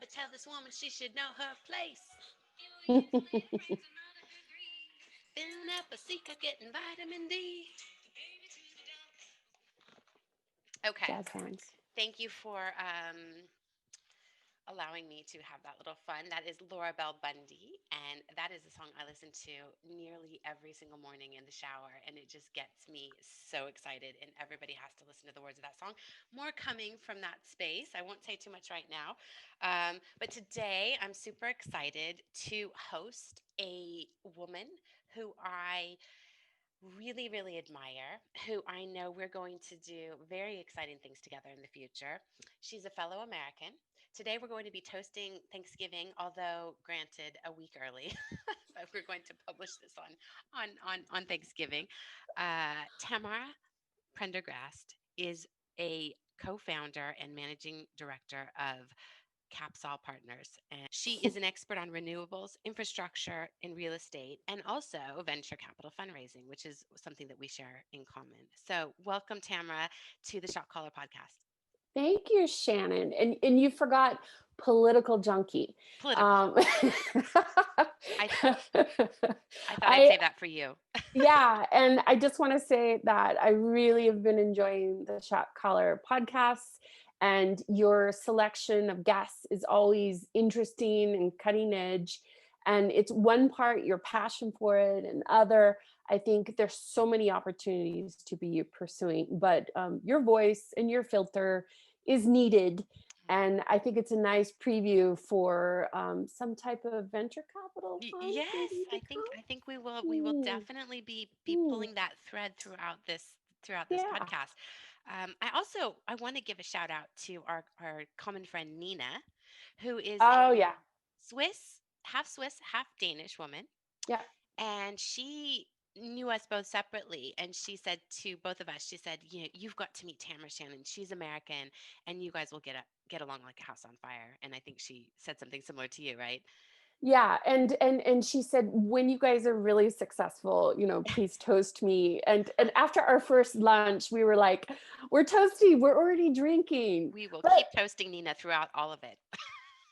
never tell this woman she should know her place. Filling up a secret, getting vitamin D. Okay. Jazz hands. Thank you for allowing me to have that little fun. That is Laura Bell Bundy, and that is a song I listen to nearly every single morning in the shower, and it just gets me so excited. And everybody has to listen to the words of that song. More coming from that space. I won't say too much right now, but today I'm super excited to host a woman who I really, really admire, who I know we're going to do very exciting things together in the future. She's a fellow American. Today we're going to be toasting Thanksgiving, although granted a week early. But we're going to publish this on Thanksgiving. Tamara Prendergast is a co-founder and managing director of Capsol Partners. And she is an expert on renewables, infrastructure, and real estate, and also venture capital fundraising, which is something that we share in common. So, welcome, Tamara, to the Shot Caller podcast. Thank you, Shannon. And you forgot political junkie. Political. Um, I, I thought I'd I save that for you. yeah, and I just want to say that I really have been enjoying the Shot Caller podcasts, and your selection of guests is always interesting and cutting edge. And it's one part your passion for it, and other, I think there's so many opportunities to be pursuing. But your voice and your filter is needed, and I think it's a nice preview for some type of venture capital fund Yes, maybe to I think we will come. definitely be Mm. pulling that thread throughout this Yeah. podcast. I want to give a shout out to our common friend Nina, who is Oh, a yeah. Swiss, half Danish woman, Yeah. and she knew us both separately, and she said to both of us, she said, you've got to meet Tamara Shannon. She's American, and you guys will get along like a house on fire. And I think she said something similar to you, right? Yeah. And she said, when you guys are really successful, please toast me. And after our first lunch, we were like, we're toasty, we're already drinking. We will But keep toasting Nina throughout all of it.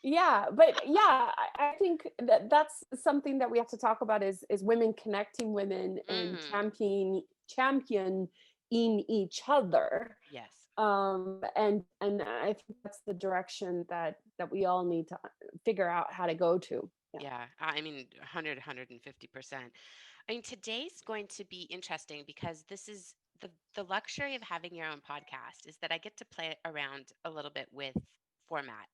yeah, I think that that's something that we have to talk about is women connecting women and Mm, champion in each other. yes. And I think that's the direction that we all need to figure out how to go to. Yeah. Yeah. I mean, 150%. I mean, today's going to be interesting because this is the luxury of having your own podcast is that I get to play around a little bit with format.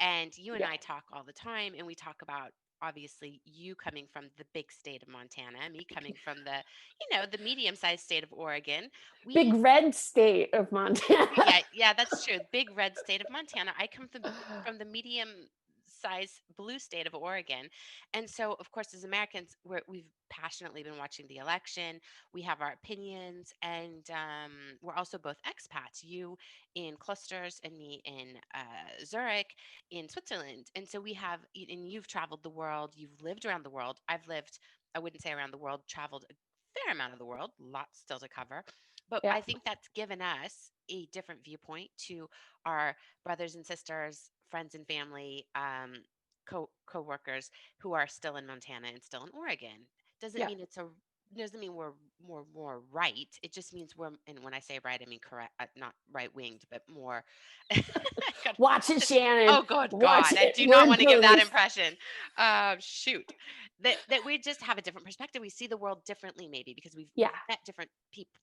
And you and Yeah. I talk all the time, and we talk about obviously you coming from the big state of Montana, me coming from the medium-sized state of Oregon. Big We red state of Montana. Yeah, that's true. Big red state of Montana. I come from the medium size blue state of Oregon. And so, of course, as Americans, we've passionately been watching the election. We have our opinions, and we're also both expats. You in Clusters, and me in Zurich, in Switzerland. And so and you've traveled the world. You've lived around the world. I've lived, I wouldn't say around the world, traveled a fair amount of the world, lots still to cover. But Yeah. I think that's given us a different viewpoint to our brothers and sisters, friends and family, co-workers who are still in Montana and still in Oregon. Doesn't Yeah. mean it's a doesn't mean we're more right. It just means we're, and when I say right, I mean correct, not right winged, but more. God, Watch it, Shannon. oh, good Watch God, I it. do not Word want to give that police. impression. Shoot, that we just have a different perspective. We see the world differently, maybe because we've Yeah. met different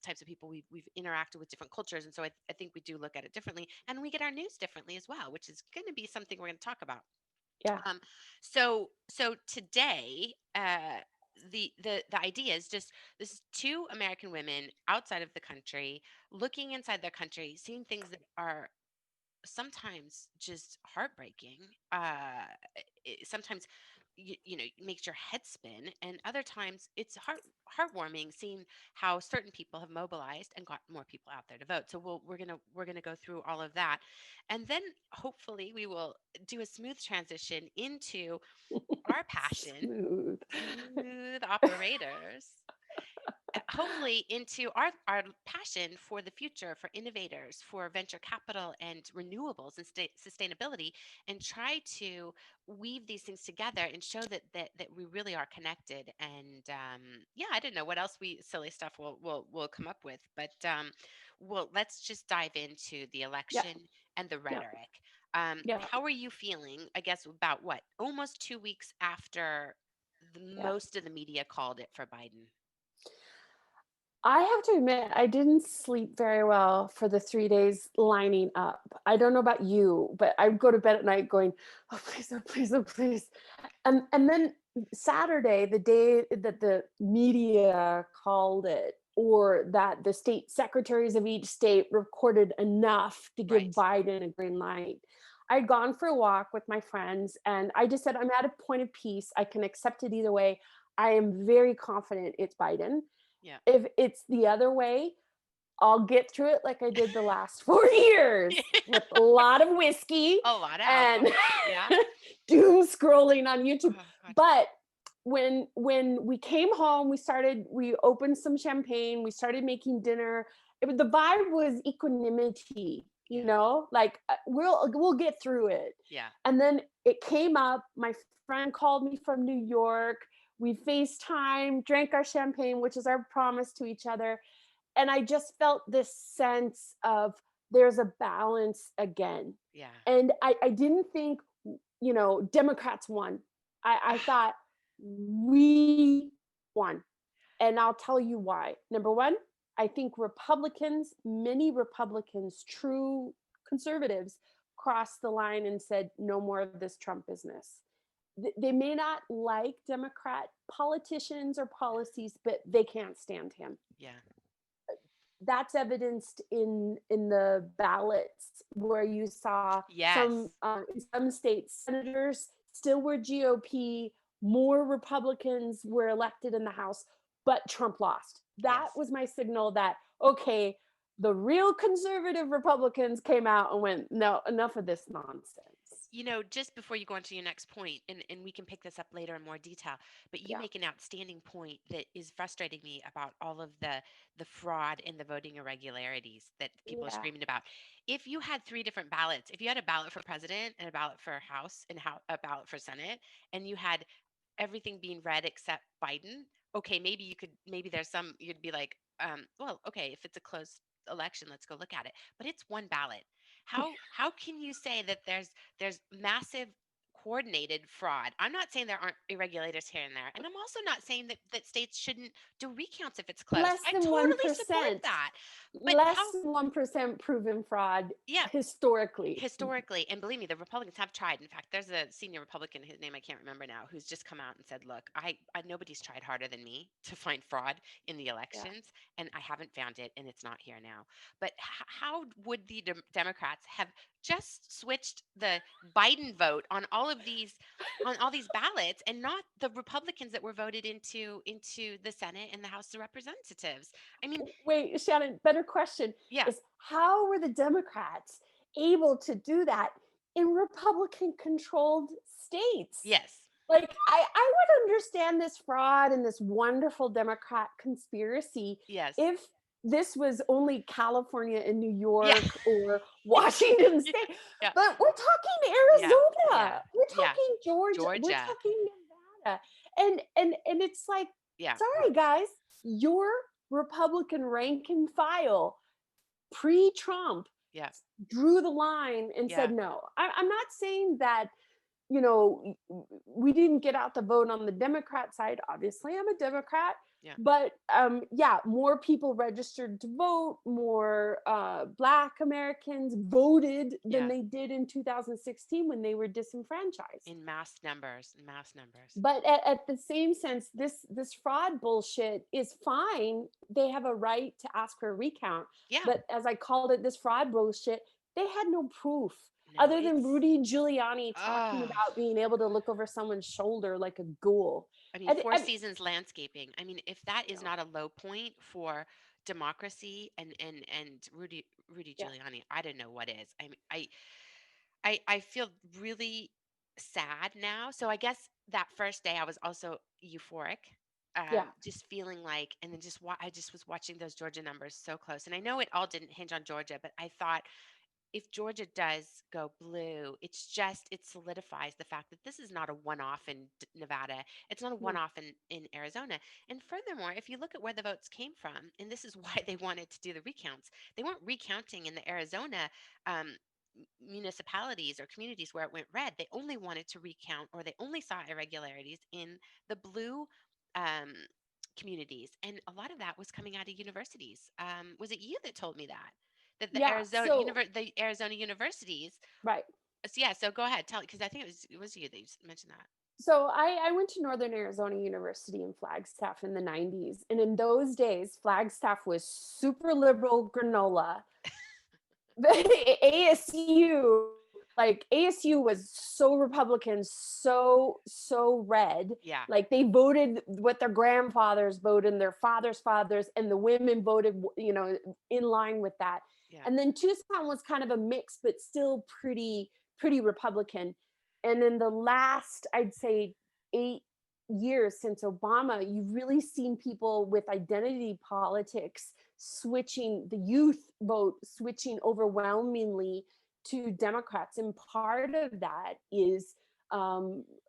types of people. We've interacted with different cultures, and so I think we do look at it differently, and we get our news differently as well, which is going to be something we're going to talk about. Yeah. Um, so today, the idea is just this is two American women outside of the country, looking inside their country, seeing things that are sometimes just heartbreaking. Sometimes makes your head spin, and other times it's heartwarming seeing how certain people have mobilized and got more people out there to vote. So we're gonna go through all of that, and then hopefully we will do a smooth transition into our passion, Smooth. smooth operators, hopefully into our passion for the future, for innovators, for venture capital and renewables and sustainability, and try to weave these things together and show that we really are connected. And yeah, I don't know what else we silly stuff we'll come up with, but well, let's just dive into the Yeah, election and the yeah, rhetoric. yeah, How are you feeling, I guess, about what, almost 2 weeks after yeah. most of the media called it for Biden? I have to admit, I didn't sleep very well for the 3 days lining up. I don't know about you, but I would go to bed at night going, "Oh, please, oh, please, oh, please." And then Saturday, the day that the media called it, or that the state secretaries of each state recorded enough to give Right. Biden a green light. I'd gone for a walk with my friends, and I just said, I'm at a point of peace. I can accept it either way. I am very confident it's Biden. Yeah. If it's the other way, I'll get through it like I did the last 4 years with a lot of whiskey A lot of and alcohol. Yeah. doom scrolling on YouTube. Oh, God. But when we came home, we opened some champagne, we started making dinner. The vibe was equanimity, Yeah. like we'll get through it. Yeah. And then it came up. My friend called me from New York. We FaceTime, drank our champagne, which is our promise to each other, and I just felt this sense of there's a balance again. Yeah. And I didn't think, Democrats won. I Ah, thought we won. And I'll tell you why. Number one, I think many Republicans, true conservatives, crossed the line and said, no more of this Trump business. They may not like Democrat politicians or policies, but they can't stand him. yeah. That's evidenced in the ballots where you saw Yes. in some states senators still were GOP, more Republicans were elected in the House, but Trump lost. That Yes. was my signal that okay, the real conservative Republicans came out and went, no, enough of this nonsense. Just before you go on to your next point, and we can pick this up later in more detail, but you Yeah, make an outstanding point that is frustrating me about all of the fraud and the voting irregularities that people are yeah. screaming about. If you had three different ballots, if you had a ballot for president and a ballot for House and a ballot for Senate, and you had everything being red except Biden, okay, maybe there's some you'd be like, well, okay, if it's a close election, let's go look at it. But it's one ballot. How can you say that there's massive coordinated fraud? I'm not saying there aren't irregularities here and there, and I'm also not saying that states shouldn't do recounts if it's close. Less I than totally support 1%. that. But Less how? than 1% proven fraud Yeah, historically. historically, and believe me, the Republicans have tried. In fact, there's a senior Republican, his name I can't remember now, who's just come out and said, look, I nobody's tried harder than me to find fraud in the Yeah. elections, and I haven't found it, and it's not here now. But how would the Democrats have just switched the Biden vote on all these ballots, and not the Republicans that were voted into the Senate and the House of Representatives? I mean, Wait, Shannon, better question yeah. is how were the Democrats able to do that in Republican controlled states? Yes. Like, I would understand this fraud and this wonderful Democrat conspiracy Yes. if this was only California and New Yeah. York or Washington Yeah. State. Yeah. But we're talking Yeah. Yeah. Arizona, we're Yeah. talking Georgia, we're Georgia. talking Nevada. And it's like, Yeah. sorry guys, your Republican rank and file pre-Trump Yeah. drew the line and said Yeah. no. I'm not saying that we didn't get out the vote on the Democrat side. Obviously, I'm a Democrat, Yeah. but yeah, more people registered to vote, more Black Americans voted than Yeah. they did in 2016 when they were disenfranchised. In mass numbers. In mass numbers. But at the same sense, this fraud bullshit is fine. They have a right to ask for a recount. Yeah. But as I called it, this fraud bullshit, they had no proof No, other than it's Rudy Giuliani talking ah. about being able to look over someone's shoulder like a ghoul. I mean, And, Four and Seasons landscaping. I mean, if that is yeah, not a low point for democracy and Rudy yeah, Giuliani, I don't know what is. I mean, I feel really sad now. So I guess that first day I was also euphoric. Yeah. just feeling like, and then I just was watching those Georgia numbers so close, and I know it all didn't hinge on Georgia, but I thought if Georgia does go blue, it solidifies the fact that this is not a one-off in Nevada. It's not a No. one-off in Arizona. And furthermore, if you look at where the votes came from, and this is why they wanted to do the recounts, they weren't recounting in the Arizona um, municipalities or communities where it went red. They only wanted to recount, or they only saw irregularities in the blue um, communities, and a lot of that was coming out of universities. Was it you that told me that? That Yeah. So, The Arizona universities. right. So yeah, so go ahead, tell, because I think it was you that mentioned that. So I went to Northern Arizona University in Flagstaff in the 90s. And in those days, Flagstaff was super liberal granola. The ASU, like ASU was so Republican, so red. Yeah, Like they voted what their grandfathers voted and their fathers' fathers, and the women voted, in line with that. yeah. And then Tucson was kind of a mix, but still pretty Republican. And in the last, I'd say, 8 years since Obama, you've really seen people with identity politics switching, the youth vote switching overwhelmingly to Democrats. And part of that is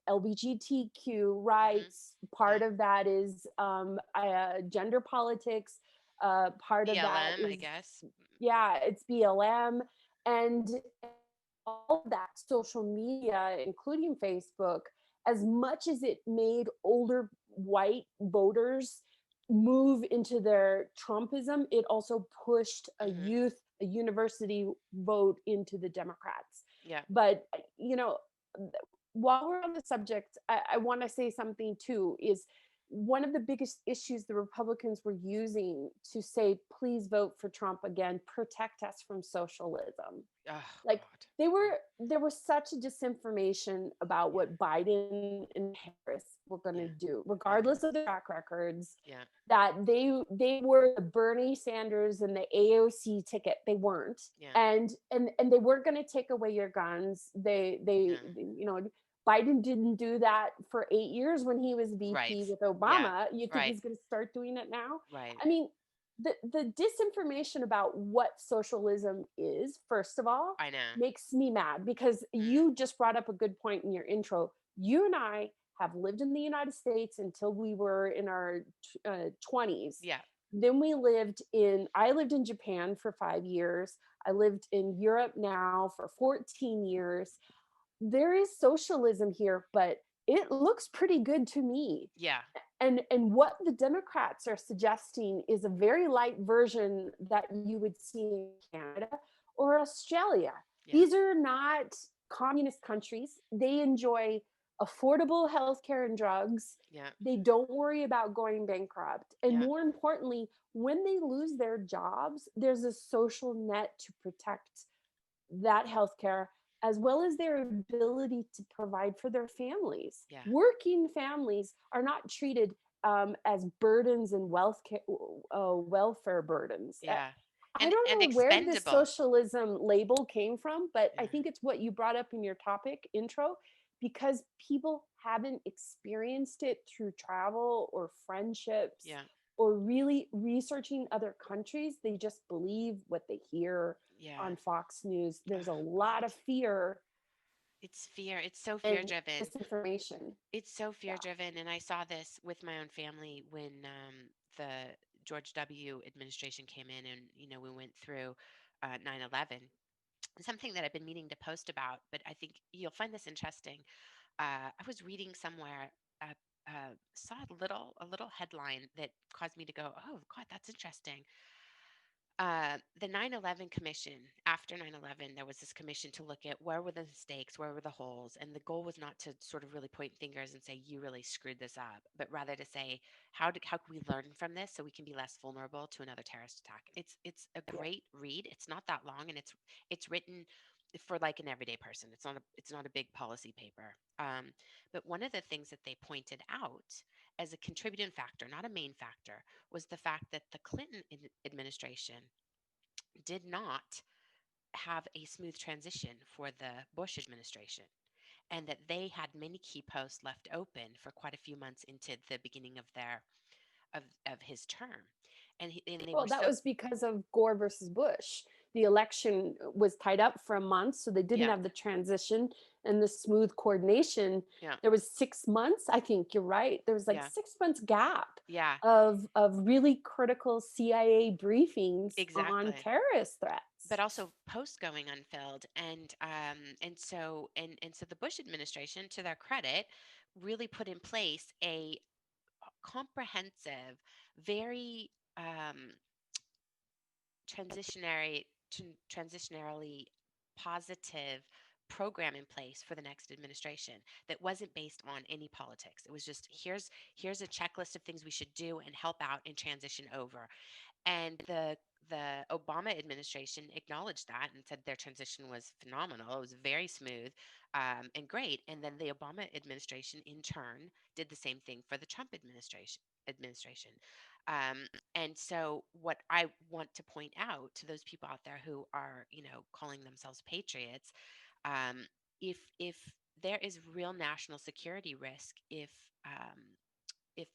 LGBTQ Mhm. rights. Part Yeah. of that is gender politics. Part of that BLM, I is, guess. yeah, it's BLM. And all of that social media, including Facebook, as much as it made older white voters move into their Trumpism, it also pushed Mhm. a university vote into the Democrats. Yeah. But, while we're on the subject, I want to say something too is one of the biggest issues the Republicans were using to say, please vote for Trump again, protect us from socialism. Oh Like God. there was such a disinformation about Yeah. what Biden and Harris were going to Yeah. do, I regardless know. of their track records, Yeah. that they were the Bernie Sanders and the AOC ticket. They weren't. Yeah. And they weren't going to take away your guns. Yeah. Biden didn't do that for 8 years when he was Right. VP with Yeah. Obama. You think Right. he's going to start doing it now? Right. I mean, the disinformation about what socialism is, first of all, I know. makes me mad because Mm. you just brought up a good point in your intro. You and I have lived in the United States until we were in our 20s. Yeah. Then I lived in Japan for 5 years. I lived in Europe now for 14 years. There is socialism here, but it looks pretty good to me. Yeah. And what the Democrats are suggesting is a very light version that you would see in Canada or Australia. Yeah. These are not communist countries. They enjoy affordable healthcare and drugs. Yeah. They don't worry about going bankrupt. And Yeah. more importantly, when they lose their jobs, there's a social net to protect that healthcare, as well as their ability to provide for their families. Yeah. Working families are not treated as burdens and welfare burdens. Yeah. I don't And know where this expendable. socialism label came from, but I Yeah. think it's what you brought up in your topic intro, because people haven't experienced it through travel or friendships Yeah. or really researching other countries. They just believe what they hear Yeah. on Fox News. There's a Oh lot of God. fear It's fear. It's so fear and driven. disinformation. It's so fear Yeah. driven. And I saw this with my own family when the George W. administration came in, and, we went through 9/11. Something that I've been meaning to post about, but I think you'll find this interesting. I was reading somewhere, saw a little headline that caused me to go, "Oh God, that's interesting." The 9/11 commission, after 9/11, there was this commission to look at where were the mistakes, where were the holes, and the goal was not to sort of really point fingers and say you really screwed this up, but rather to say how can we learn from this so we can be less vulnerable to another terrorist attack. It's a Yeah. great read. It's not that long, and it's written for like an everyday person. It's not a big policy paper. But one of the things that they pointed out as a contributing factor, not a main factor, was the fact that the Clinton administration did not have a smooth transition for the Bush administration. and that they had many key posts left open for quite a few months into the beginning of of his term, and they Well, were that so was because of Gore versus Bush. The election was tied up for a month, so they didn't yeah, have the transition and the smooth coordination. yeah, There was 6 months. I think you're right. There was like yeah, 6 months gap yeah, of really critical CIA briefings on exactly. terrorist But threats. also posts going unfilled, and so the Bush administration, to their credit, really put in place a comprehensive, very transitionary transitionarily positive program in place for the next administration that wasn't based on any politics. It was just here's a checklist of things we should do and help out and transition over. And the Obama administration acknowledged that and said their transition was phenomenal. It was very smooth and great. And then the Obama administration, in turn, did the same thing for the Trump administration. Um, and so, what I want to point out to those people out there who are, calling themselves patriots, um, if there is real national security risk if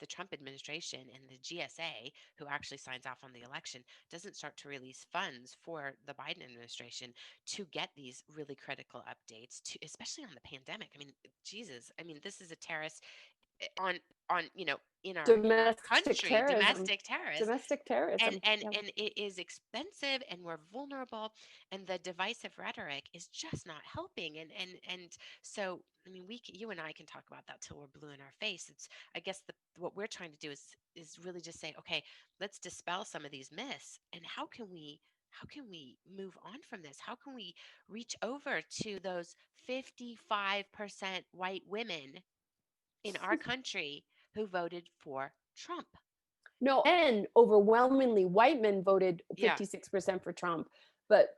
the Trump administration and the GSA, who actually signs off on the election, doesn't start to release funds for the Biden administration to get these really critical updates, to especially on the pandemic. I mean, Jesus, I mean, this is a terrorist on in our Domestic country, terrorism. domestic terrorist, Domestic and terrorism. and Yeah. and it is expensive and we're vulnerable, and the divisive rhetoric is just not helping. And so, I mean, you and I can talk about that till we're blue in our face. It's, I guess, what we're trying to do is really just say, okay, let's dispel some of these myths, and how can we move on from this? How can we reach over to those 55% white women in our country who voted for Trump? No, and overwhelmingly white men voted Yeah, 56% for Trump. But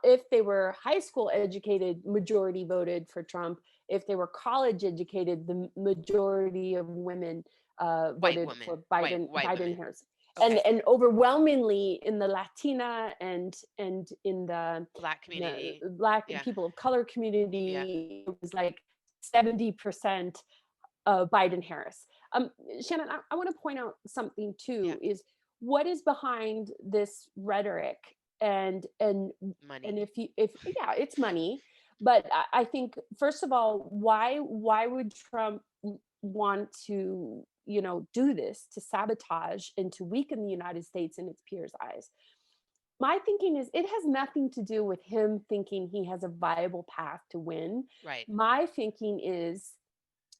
if they were high school educated, majority voted for Trump. If they were college educated, the majority of women white voted women, for white Biden, white Biden women. Harris. And Okay, and overwhelmingly in the Latina and in black the community. Black and Yeah, people of color yeah, community, it was like 70% Biden Harris. Shannon, I want to point out something yeah. too. Is what is behind this rhetoric, and and and Money. if yeah, it's money, but I think first of all, why would Trump want to do this to sabotage and to weaken the United States in its peers' eyes? My thinking is it has nothing to do with him thinking he has a viable path to win. Right. My thinking is,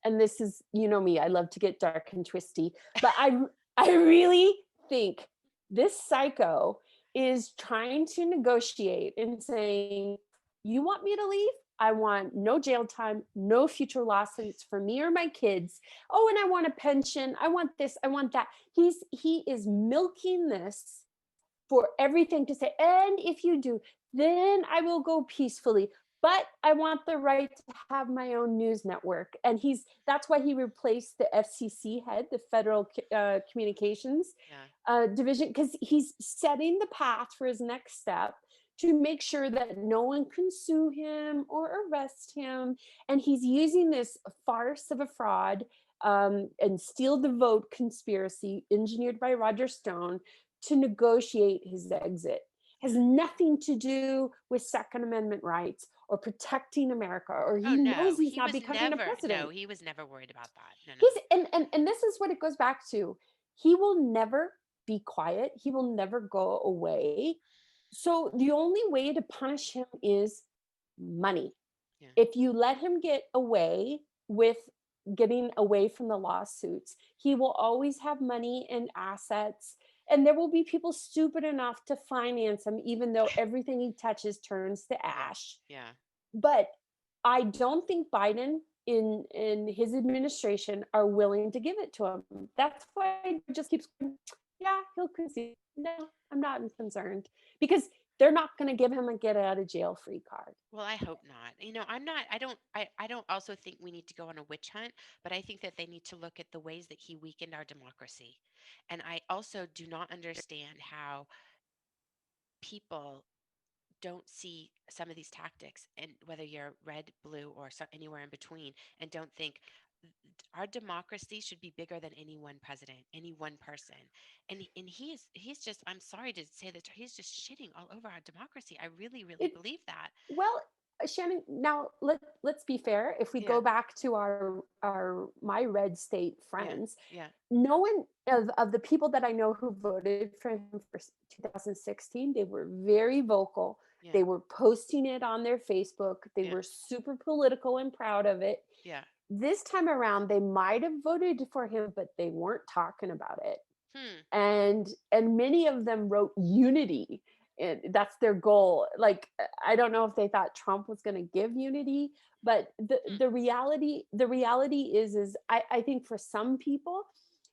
and this is, me, I love to get dark and twisty, but I really think this psycho is trying to negotiate and saying, you want me to leave? I want no jail time, no future lawsuits for me or my kids. Oh, and I want a pension. I want this, I want that. He is milking this for everything to say. And if you do, then I will go peacefully. But I want the right to have my own news network. And that's why he replaced the FCC head, the Federal Communications Yeah. Division, because he's setting the path for his next step to make sure that no one can sue him or arrest him. And he's using this farce of a fraud and steal the vote conspiracy engineered by Roger Stone to negotiate his exit. Has Yeah. nothing to do with Second Amendment rights or protecting America, or Oh he knows no, he's not becoming a no, president. he was never worried about that. No, no. He's and this is what it goes back to. He will never be quiet. He will never go away. So the only way to punish him is money. Yeah. If you let him get away with getting away from the lawsuits, he will always have money and assets. And there will be people stupid enough to finance him, even though everything he touches turns to Yeah. ash. Yeah. But I don't think Biden in his administration are willing to give it to him. That's why he just keeps going, yeah, he'll concede. No, I'm not concerned because they're not going to give him a get out of jail free card. Well, I hope not. I'm not, I don't also think we need to go on a witch hunt, but I think that they need to look at the ways that he weakened our democracy. And I also do not understand how people don't see some of these tactics, and whether you're red, blue, or anywhere in between, and don't think our democracy should be bigger than any one president, any one person. And he's just, I'm sorry to say that, he's just shitting all over our democracy. I really, really It believe that. well, Shannon, now let's be fair. If we Yeah, go back to our my red state yeah, friends, yeah, no one of the people that I know who voted for him for 2016, they were very vocal. yeah, They were posting it on their Facebook. They yeah, were super political and proud of it. yeah. This time around, they might have voted for him, but they weren't talking about it. Hmm. And many of them wrote unity, and that's their goal. Like, I don't know if they thought Trump was going to give unity, but the Hmm. reality is I think for some people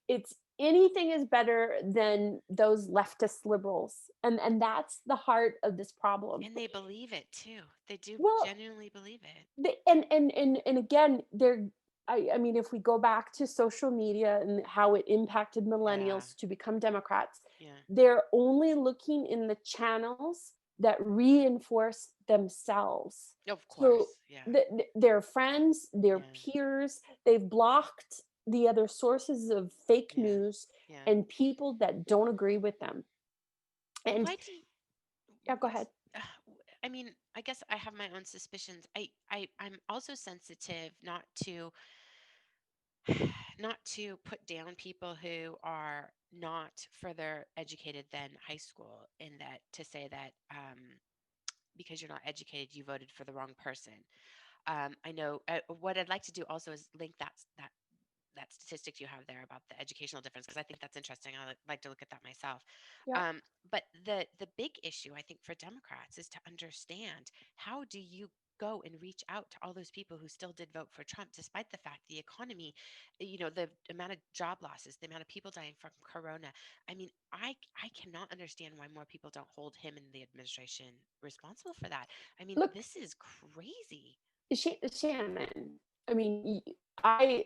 it's anything is better than those leftist liberals, and that's the heart of this problem. And they believe it too. They do Well, genuinely believe it. and again, they're I mean, if we go back to social media and how it impacted Yeah, millennials to become Democrats, yeah. they're only looking in the channels that reinforce themselves. Of So course. Yeah, their friends, their yeah, peers, they've blocked the other sources of fake yeah, news yeah. and people that don't agree with them. And Why do you, yeah, go what's, ahead. I mean, I guess I have my own suspicions. I'm also sensitive not to not to put down people who are not further educated than high school, in that, to say that because you're not educated, you voted for the wrong person. I know what I'd like to do also is link that statistic you have there about the educational difference, because I think that's interesting. I like to look at that myself. Yeah. But the big issue, I think, for Democrats is to understand, how do you go and reach out to all those people who still did vote for Trump, despite the fact the economy, the amount of job losses, the amount of people dying from corona. I mean, I cannot understand why more people don't hold him and the administration responsible for that. I mean, Look, this is crazy. Shannon. I mean, I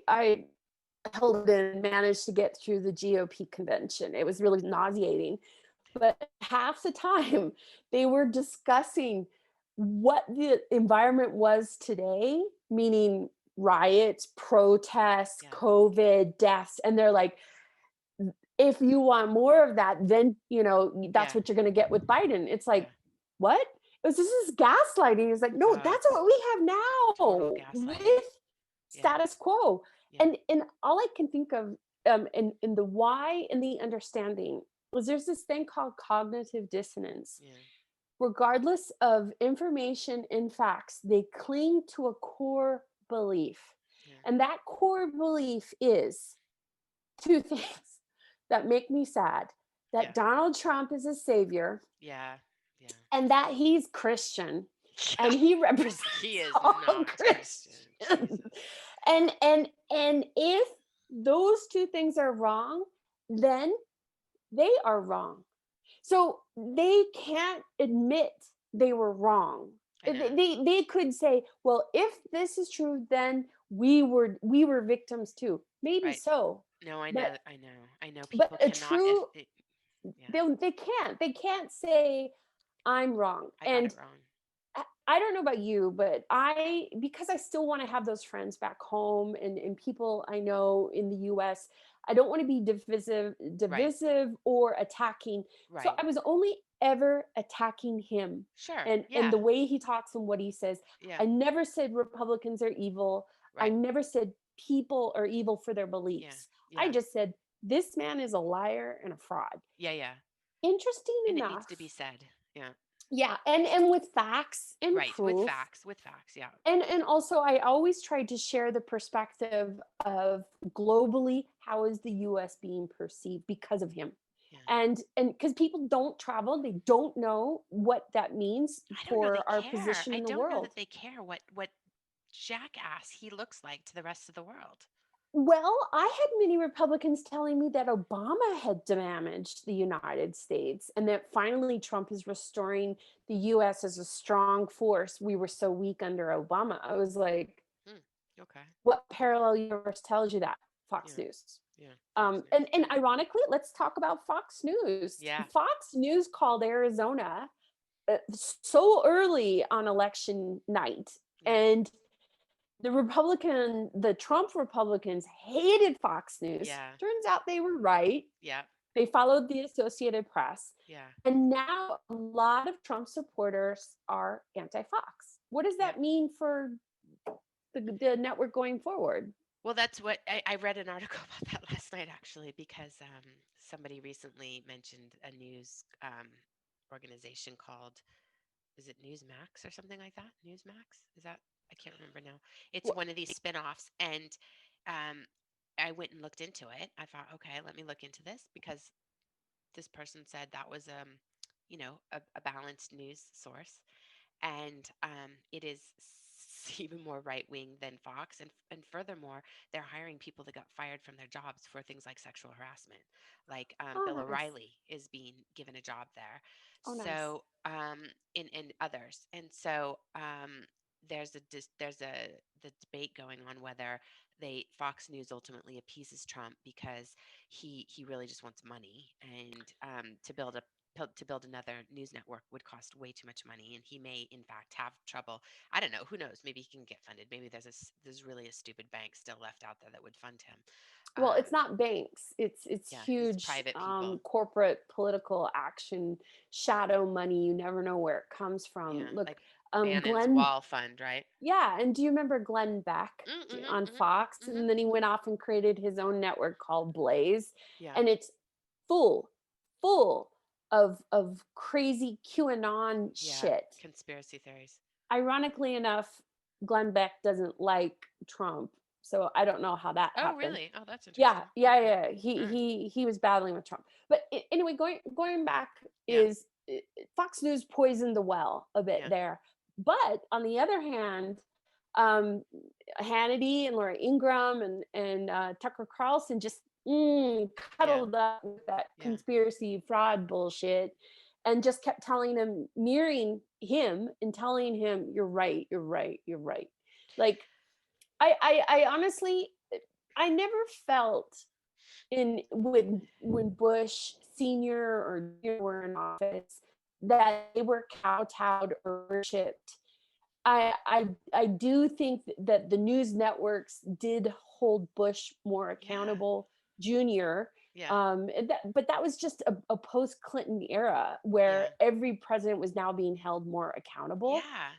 held it in and managed to get through the GOP convention. It was really nauseating. But half the time they were discussing what the environment was today, meaning riots, protests, Yeah, COVID, deaths. And they're like, if you want more of that, then, that's yeah, what you're going to get with Biden. It's yeah. like, what? This is gaslighting. It's like, no, that's what we have Total now gaslighting. with Yeah, status quo. yeah, And all I can think of in the why and the understanding was there's this thing called cognitive dissonance. yeah, Regardless of information and facts, they cling to a core belief. yeah, And that core belief is two things that make me sad: yeah, that Donald Trump is a savior yeah, yeah. and that he's Christian and he represents He is all not Christian. Christians. Jesus. And if those two things are wrong, then they are wrong. So they can't admit they were wrong. I know. They could say, well, if this is true, then we were victims too. Maybe Right. so. No, I But know. I know. I know. but People a cannot. true Yeah. they can't say I'm wrong. I got And it wrong. I don't know about you, but because I still want to have those friends back home and people I know in the US, I don't want to be Right. divisive or attacking. So Right. I was only ever attacking him Sure. and Yeah. the way he talks and what he says. Yeah. I never said Republicans are evil. I Right. never said people are evil for their Yeah. beliefs. I Yeah. just said this man is a liar and a fraud. Yeah. Yeah. Interesting And it needs to be enough. said. Yeah. Yeah, and with facts and Right. With proof. facts. With facts. Yeah. And also I always tried to share the perspective of globally how is the US being perceived because of him. Yeah. And because people don't travel, they don't know what that means I don't know they for our care. position I in the don't know that world. they care what jackass he looks like to the rest of the world. Well, I had many Republicans telling me that Obama had damaged the United States and that finally Trump is restoring the US as a strong force. We were so weak under Obama. I was like, Hmm. Okay. what parallel universe tells you that? Fox Yeah. News. Yeah. Fox And News. and Yeah. ironically, let's talk about Fox News. Yeah. Fox News called Arizona so early on election night. Yeah. And the Trump Republicans hated Fox News. Yeah. Turns out they were right. Yeah. They followed the Associated Press. Yeah. And now a lot of Trump supporters are anti Fox. What does Yeah. that mean for the network going forward? Well, that's what I read an article about that last night actually, because somebody recently mentioned a news organization called, is it Newsmax or something like that? Newsmax? Is that, I can't remember now. It's one of these spin-offs, and um, I went and looked into it. I thought, okay, let me look into this because this person said that was a balanced news source, and it is even more right wing than Fox, and furthermore, they're hiring people that got fired from their jobs for things like sexual harassment, like Oh, Bill nice. O'Reilly is being given a job there, Oh, nice. so and others, and so there's a the debate going on whether they Fox News ultimately appeases Trump because he really just wants money, and to build another news network would cost way too much money, and he may in fact have trouble. I don't know, who knows, maybe he can get funded, maybe there's really a stupid bank still left out there that would fund him. Well, it's not banks. It's Yeah, it's huge private people. corporate political action, shadow money. You never know where it comes from. Yeah, Look, like Bannon's Glenn. wall fund, right? Yeah, and do you remember Glenn Beck Mm-hmm, on mm-hmm, Fox? mm-hmm. And then he went off and created his own network called Blaze, Yeah. and it's full, full of crazy QAnon Yeah, shit. conspiracy theories. Ironically enough, Glenn Beck doesn't like Trump, so I don't know how that Oh, happened. really? Oh, that's Yeah, interesting. yeah, Okay. yeah. All right. He was battling with Trump. But anyway, going back Yeah. is Fox News poisoned the well a bit Yeah. there. But on the other hand, um, Hannity and Laura Ingraham and Tucker Carlson just Yeah. cuddled up with that Yeah. conspiracy fraud bullshit, and just kept telling him, mirroring him, and telling him, "You're right, you're right, you're right." Like I honestly, I never felt in when Bush Senior or Junior were in office that they were kowtowed or worshipped. I do think that the news networks did hold Bush more Yeah. accountable, Junior. Yeah. But that was just a post Clinton era where Yeah. every president was now being held more accountable. Yeah.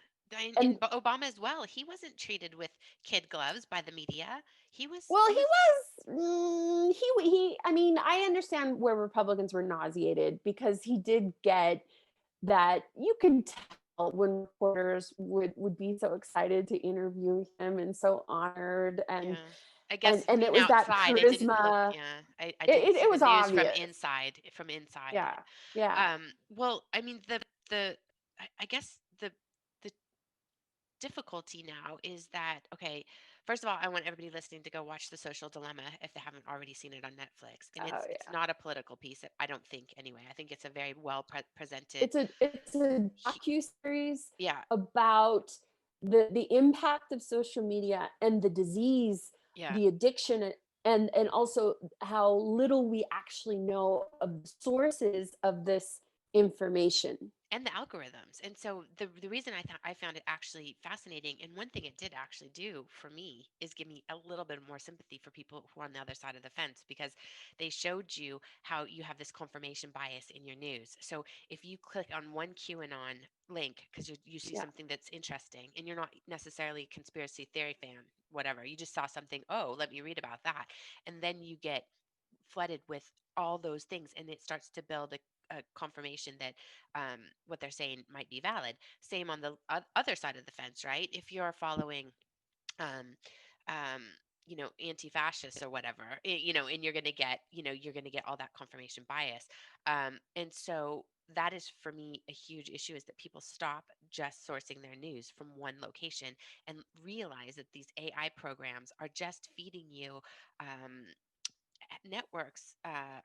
And Obama as well. He wasn't treated with kid gloves by the media. He was. well, He he was. was he. I mean, I understand where Republicans were nauseated because he did get that. You can tell when reporters would be so excited to interview him and so honored, Yeah. I and guess and it being was that outside, it didn't look. charisma. Yeah. I didn't see It the was news from obvious. inside. From inside. Yeah, yeah. Well, I mean, the I guess the difficulty now is that, okay, first of all, I want everybody listening to go watch The Social Dilemma if they haven't already seen it on Netflix, and Oh it's yeah. not a political piece, I don't think, anyway. I think it's a very well presented. It's a he, docu series yeah. about the impact of social media and the disease, Yeah. the addiction, and also how little we actually know of the sources of this information. And the algorithms. And so the reason I thought I found it actually fascinating, and one thing it did actually do for me, is give me a little bit more sympathy for people who are on the other side of the fence, because they showed you how you have this confirmation bias in your news. So if you click on one QAnon link because you see Yeah. something that's interesting, and you're not necessarily a conspiracy theory fan, whatever, you just saw something, oh, let me read about that, and then you get flooded with all those things, and it starts to build a confirmation that what they're saying might be valid. Same on the other side of the fence, right? If you're following um, um, anti-fascists or whatever, and you're going to get all that confirmation bias, and so that is for me a huge issue, is that people stop just sourcing their news from one location and realize that these AI programs are just feeding you um, networks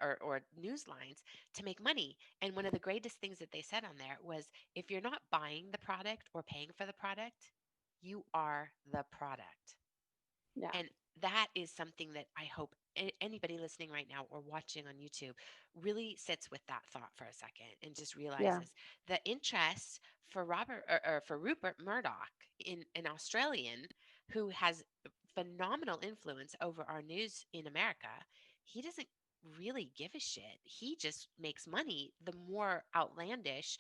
or news lines to make money. And one of the greatest things that they said on there was, if you're not buying the product or paying for the product, you are the product. Yeah. And that is something that I hope anybody listening right now or watching on YouTube really sits with that thought for a second and just Yeah. realizes the interest for or for Rupert Murdoch, an Australian who has phenomenal influence over our news in America. He doesn't really give a shit. He just makes money. The more outlandish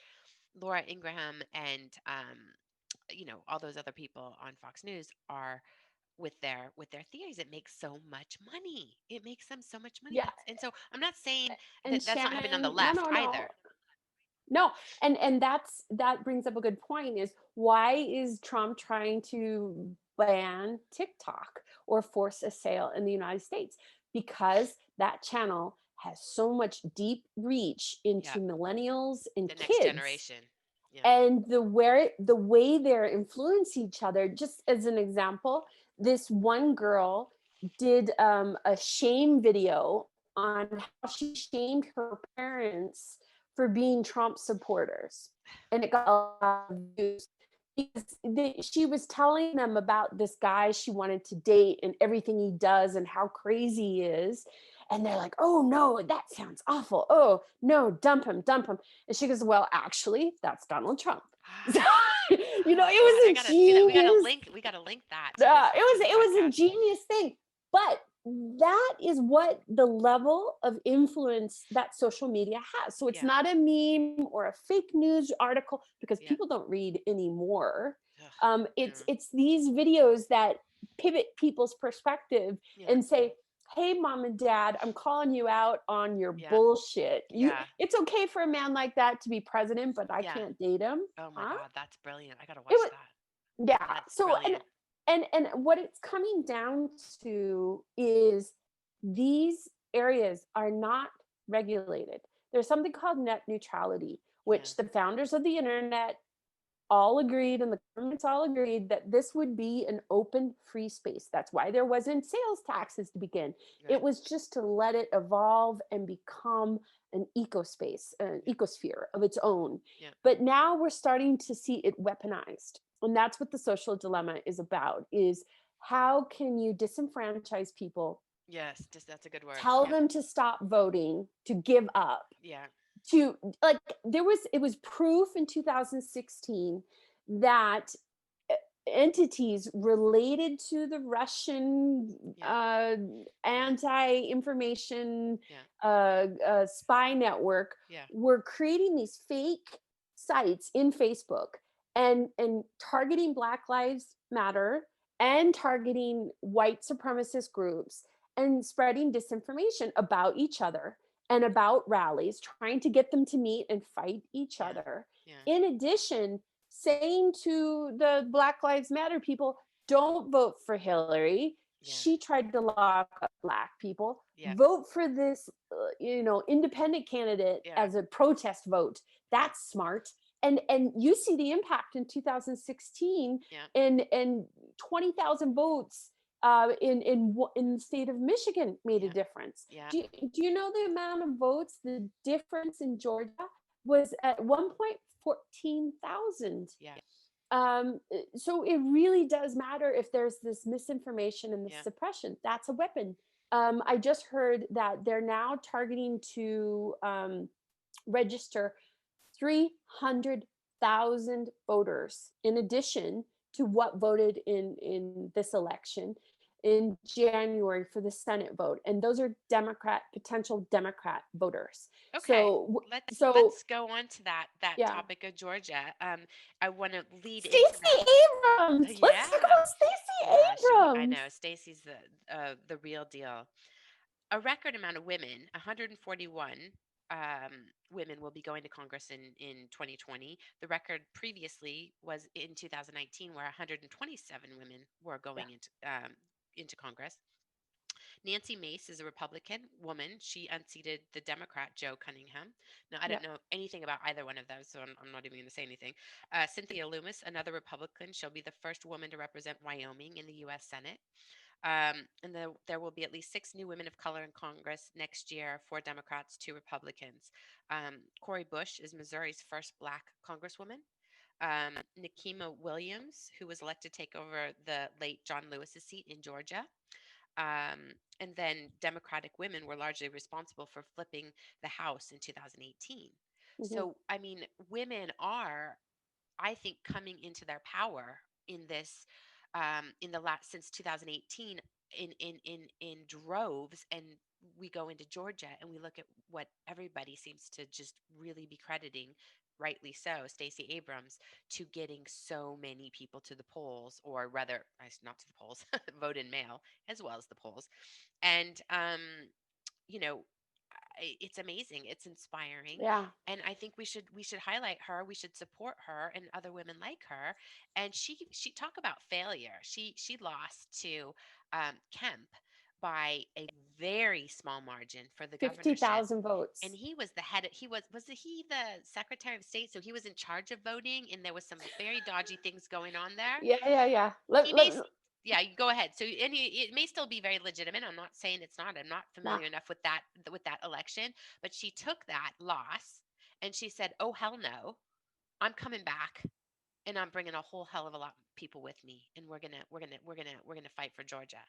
Laura Ingraham and all those other people on Fox News are with their theories, it makes so much money. It makes them so much money. Yeah. And so I'm not saying And that that's not happening on the Shannon, no, left no, no. either. No, and that brings up a good point is why is Trump trying to ban TikTok or force a sale in the United States? Because that channel has so much deep reach Yeah, into millennials and the next kids, generation. Yeah, and the way they're influence each other. Just as an example, this one girl did a shame video on how she shamed her parents for being Trump supporters, and it got a lot of views because she was telling them about this guy she wanted to date and everything he does and how crazy he is. And they're like, oh no, that sounds awful. Oh no, dump him. And she goes, well, actually, that's Donald Trump. So, it God, I was a gotta see that. genius. We gotta link that to this It was a podcast. genius thing. But that is what the level of influence that social media has. So it's Yeah, not a meme or a fake news article because yeah. people don't read anymore. Ugh, It's yeah, it's these videos that pivot people's perspective yeah, and say, hey, mom and dad, I'm calling you out on your yeah, bullshit. yeah, It's okay for a man like that to be president, but I yeah. can't date him. Oh my Huh? God, that's brilliant. I gotta It watch was, that. yeah. That's So brilliant. and what it's coming down to is these areas are not regulated. There's something called net neutrality, Yeah, which the founders of the internet all agreed and the governments all agreed that this would be an open free space. That's why there wasn't sales taxes to begin. right. It was just to let it evolve and become an ecospace, an Yeah, ecosphere of its own. yeah. But now we're starting to see it weaponized. And that's what the social dilemma is about, is how can you disenfranchise people, Yes, just that's a good word. tell Yeah, them to stop voting, to give up, yeah, to, like, it was proof in 2016 that entities related to the Russian yeah, yeah, anti-information yeah, spy network yeah, were creating these fake sites in Facebook and targeting Black Lives Matter and targeting white supremacist groups and spreading disinformation about each other and about rallies, trying to get them to meet and fight each yeah, other. yeah, In addition, saying to the Black Lives Matter people, don't vote for Hillary. yeah, She tried to lock up Black people. yeah, Vote for this, independent candidate yeah, as a protest vote. yeah, That's smart. And you see the impact in 2016, yeah, and 20,000 votes in the state of Michigan made a yeah, difference. yeah, Do you know the amount of votes? The difference in Georgia was at 1.14,000. yeah, So it really does matter if there's this misinformation and the yeah. suppression. That's a weapon. I just heard that they're now targeting to register 300,000 voters in addition to what voted in this election in January for the Senate vote, and those are potential Democrat voters. Okay, So let's go on to that yeah, topic of Georgia. I want to lead into that. Stacey Abrams. Let's talk Yeah, about Stacey yeah. I Abrams. know Stacy's the real deal. A record amount of women, 141 women, will be going to Congress in 2020. The record previously was in 2019, where 127 women were Yeah, going into Congress. Nancy Mace is a Republican woman. She unseated the Democrat Joe Cunningham. Now, I yeah, don't know anything about either one of those, so I'm not even going to say anything. Cynthia Loomis, another Republican, she'll be the first woman to represent Wyoming in the U.S. Senate. And there will be at least 6 new women of color in Congress next year, 4 Democrats, 2 Republicans. Cori Bush is Missouri's first Black Congresswoman. Nikema Williams, who was elected to take over the late John Lewis's seat in Georgia. And then Democratic women were largely responsible for flipping the House in 2018. Mhm. So, I mean, women are, I think, coming into their power in this, in the last since 2018 in droves. And we go into Georgia and we look at what everybody seems to just really be crediting, rightly so, Stacey Abrams, to getting so many people to the polls, or rather, not to the polls, vote in mail as well as the polls. And you know, it's amazing, it's inspiring, Yeah. and I think we should highlight her, we should support her and other women like her. And she talk about failure. She lost to Kemp by a very small margin for the governorship, 50,000 and votes. he was the head was he the secretary of state, so he was in charge of voting, and there was some very dodgy things going on there. Yeah, yeah, yeah. He may Yeah, you go ahead. So, and it may still be very legitimate. I'm not saying it's not. I'm not nah. familiar enough with that election, but she took that loss and she said, "Oh hell no, I'm coming back, and I'm bringing a whole hell of a lot of people with me, and we're gonna fight for Georgia."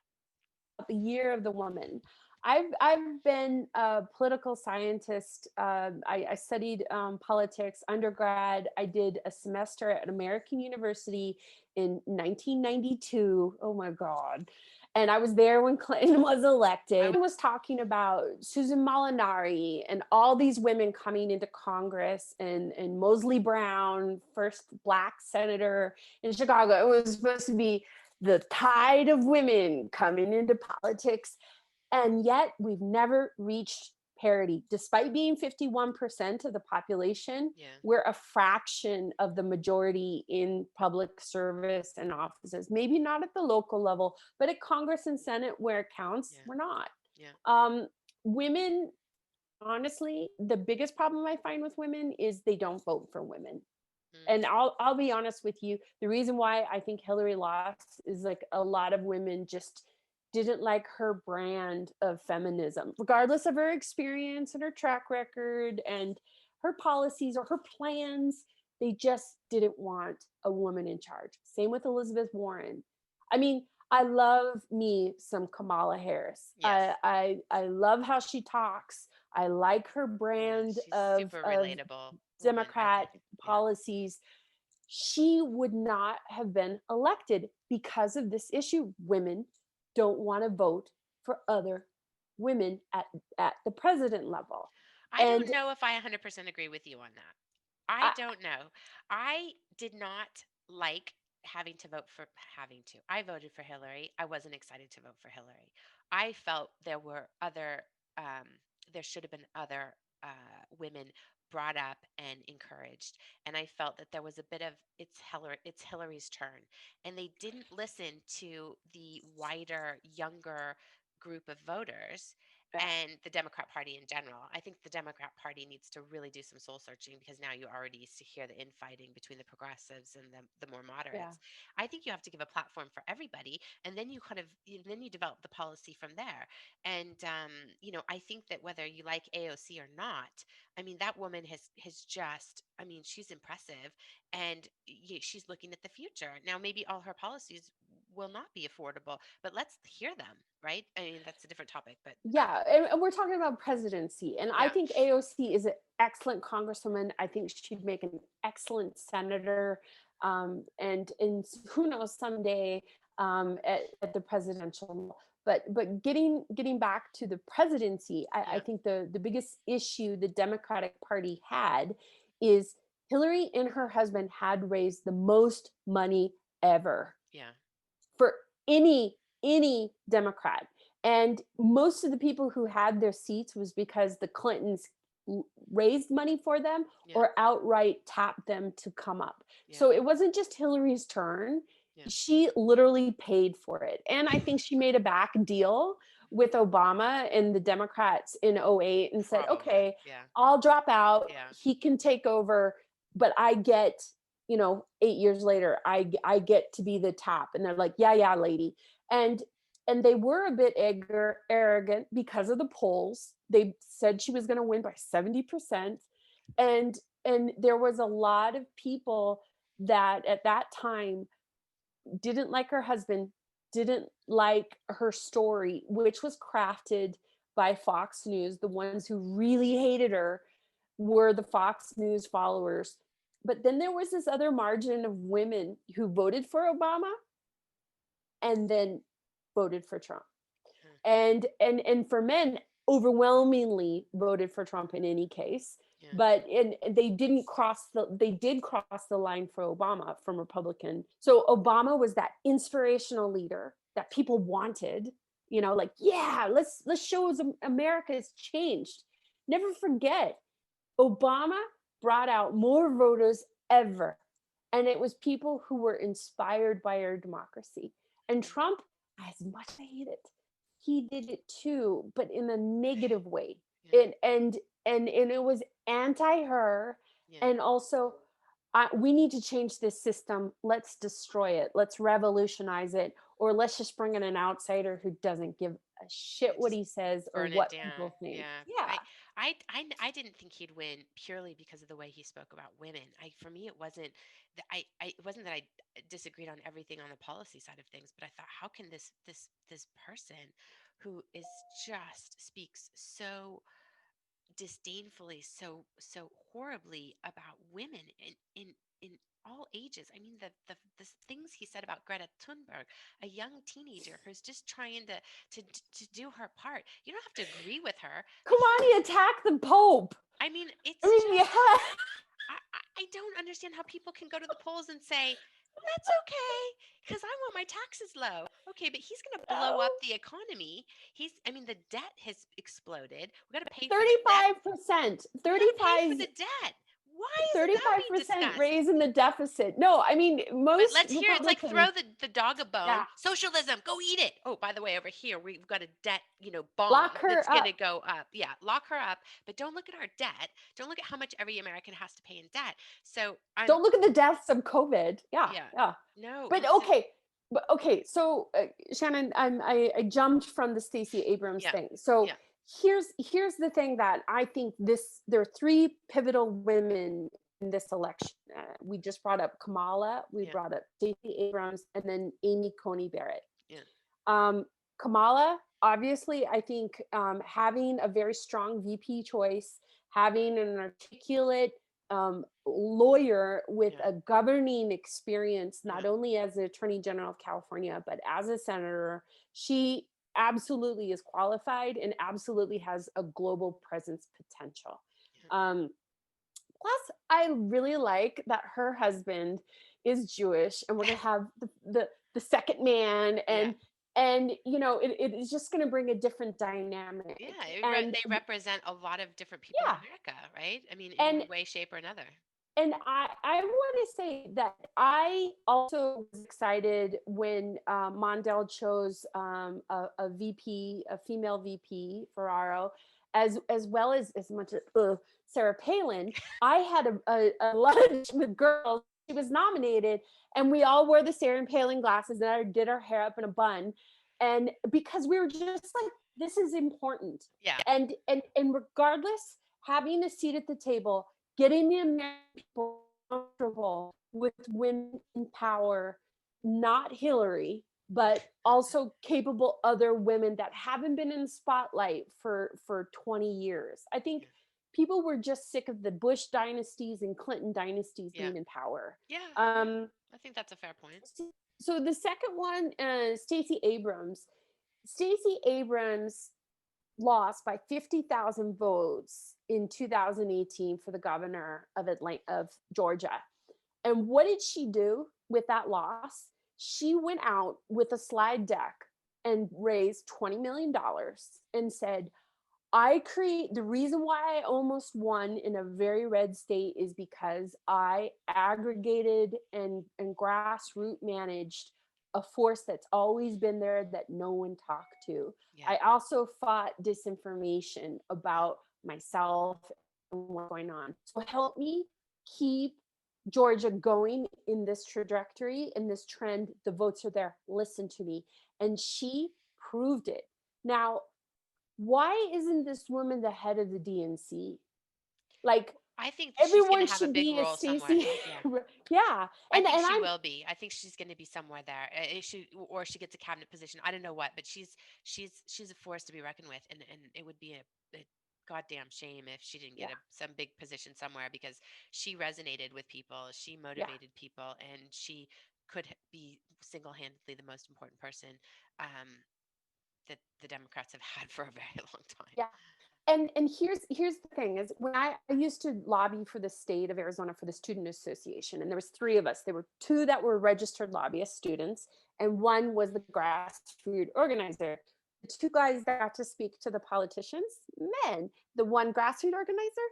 The year of the woman. I've been a political scientist. I studied politics undergrad. I did a semester at American University in 1992. Oh my God. And I was there when Clinton was elected. I was talking about Susan Molinari and all these women coming into Congress, and Mosley Brown, first Black senator in Chicago. It was supposed to be the tide of women coming into politics. And yet we've never reached parity. Despite being 51% of the population, Yeah, we're a fraction of the majority in public service and offices. Maybe not at the local level, but at Congress and Senate where it counts, yeah, we're not. yeah. Um, Women, honestly, the biggest problem I find with women is they don't vote for women. Mm, And I'll be honest with you, the reason why I think Hillary lost is like a lot of women just didn't like her brand of feminism, regardless of her experience and her track record and her policies or her plans. They just didn't want a woman in charge. Same with Elizabeth Warren. I mean, I love me some Kamala Harris. yes. I love how she talks. I like her Yeah, brand she's super of relatable woman, I Democrat think. Yeah. policies. She would not have been elected because of this issue. Women don't want to vote for other women at the president level. I don't And know if I 100% agree with you on that. I I, don't know. I did not like having to. I voted for Hillary. I wasn't excited to vote for Hillary. I felt um, there should have been other women brought up and encouraged, and I felt that there was a bit of it's Hillary's turn, and they didn't listen to the wider, younger group of voters and the Democrat Party in general. I think the Democrat Party needs to really do some soul searching, because now you already hear the infighting between the progressives and the more yeah, moderates. I think you have to give a platform for everybody, and then then you develop the policy from there. And I think that whether you like AOC or not, I mean, that woman has just, I mean, she's impressive, and she's looking at the future. Now, maybe all her policies will not be affordable, but let's hear them, right? I mean, that's a different topic, but yeah, and we're talking about presidency, and I yeah, think AOC is an excellent congresswoman. I think she'd make an excellent senator, and who knows someday at the presidential level. But getting back to the presidency, I yeah, think the biggest issue the Democratic Party had is Hillary and her husband had raised the most money ever yeah, for any Democrat. And most of the people who had their seats was because the Clintons raised money for them yeah, or outright tapped them to come up. yeah, So it wasn't just Hillary's turn. yeah, She literally paid for it. And I think she made a back deal with Obama and the Democrats in '08 and said, probably, okay, yeah, I'll drop out. yeah, He can take over, but I get, 8 years later, I get to be the top. And they're like, yeah, yeah, lady. And they were a bit arrogant because of the polls. They said she was going to win by 70%. And and there was a lot of people that at that time didn't like her husband, didn't like her story, which was crafted by Fox News. The ones who really hated her were the Fox News followers. But then there was this other margin of women who voted for Obama and then voted for Trump. Hmm. And for men, overwhelmingly voted for Trump in any case. Yeah. But they did cross the line for Obama from Republican. So Obama was that inspirational leader that people wanted, like, yeah, let's show America has changed. Never forget, Obama brought out more voters ever. And it was people who were inspired by our democracy. And Yeah. Trump, as much as I hate it, he did it too, but in a negative way. Yeah. And it was anti her. Yeah. And also, we need to change this system. Let's destroy it. Let's revolutionize it. Or let's just bring in an outsider who doesn't give a shit And what just he says or burn it what down. people think. Yeah. Yeah. I didn't think he'd win purely because of the way he spoke about women. For me, it wasn't that it wasn't that I disagreed on everything on the policy side of things, but I thought, how can this person who is just speaks so disdainfully, so horribly about women in all ages. I mean, the things he said about Greta Thunberg, a young teenager who's just trying to do her part. You don't have to agree with her, but Come on, he attacked the Pope. I mean, I it's mean, just yeah. I don't understand how people can go to the polls and say, that's okay, because I want my taxes low. Okay, but he's going to blow up the economy. I mean, the debt has exploded. We got to pay for the debt. 35%, We got to pay for 35, the debt. Why isn't that being 35% discussed? raise in the deficit. No, I mean, But most let's hear it's like Republicans, throw the dog a bone. yeah, Socialism, go eat it. Oh, by the way, over here we've got a debt, bomb lock her that's going up. to go up. Yeah, lock her up. But don't look at our debt. Don't look at how much every American has to pay in debt. So I'm Don't look at the deaths of COVID. Yeah, yeah. yeah. No, But and so okay. So Shannon, I jumped from the Stacey Abrams yeah, thing. So yeah, here's the thing that I think there are three pivotal women in this election. We just brought up Kamala, we yeah, brought up Stacey Abrams, and then Amy Coney Barrett. yeah, Um, Kamala, obviously, I think having a very strong VP choice, having an articulate lawyer with yeah, a governing experience, yeah, not only as the Attorney General of California, but as a senator, she absolutely is qualified and absolutely has a global presence potential. yeah, Um, Plus, I really like that her husband is Jewish, and we're gonna have the second man, yeah. and it is just gonna bring a different dynamic. Yeah, And they represent a lot of different people in yeah, America, right? I mean, in and one way, shape, or another. I want to say that I also was excited when Mondale chose a VP, a female VP, Ferraro, as well as much as Sarah Palin. I had a lunch with girls. She was nominated, and we all wore the Sarah Palin glasses, and I did our hair up in a bun, and because we were just like, this is important, Yeah, and regardless, having a seat at the table, getting the American people comfortable with women in power, not Hillary, but also capable other women that haven't been in the spotlight for 20 years. I think yeah, people were just sick of the Bush dynasties and Clinton dynasties yeah, being in power. yeah, yeah. Um, I think that's a fair point. so the second one, Stacey Abrams. Stacey Abrams lost by 50,000 votes in 2018 for the governor of Georgia. And what did she do with that loss? She went out with a slide deck and raised $20 million and said, the reason why I almost won in a very red state is because I aggregated and grassroots managed a force that's always been there that no one talked to. Yeah, I also fought disinformation yeah, about myself and what's going on. So help me keep Georgia going in this trajectory, in this trend. The votes are there. Listen to me. And she proved it. Now, why isn't this woman the head of the DNC? Like, I think she's going to Everyone have a should big be a role somewhere. Stacey. Yeah. Yeah. I And think and she I'm will be. I think she's going to be somewhere there. She or she gets a cabinet position. I don't know what, but she's a force to be reckoned with, and it would be a goddamn shame if she didn't get yeah. some big position somewhere because she resonated with people, she Yeah. motivated people, and she could be single-handedly the most important person um, that the Democrats have had for a very long time. Yeah. And here's the thing is when I used to lobby for the state of Arizona for the student association, and there was three of us. There were two that were registered lobbyist students, and one was the grassroots organizer. The two guys that got to speak to the politicians, men. The one grassroots organizer,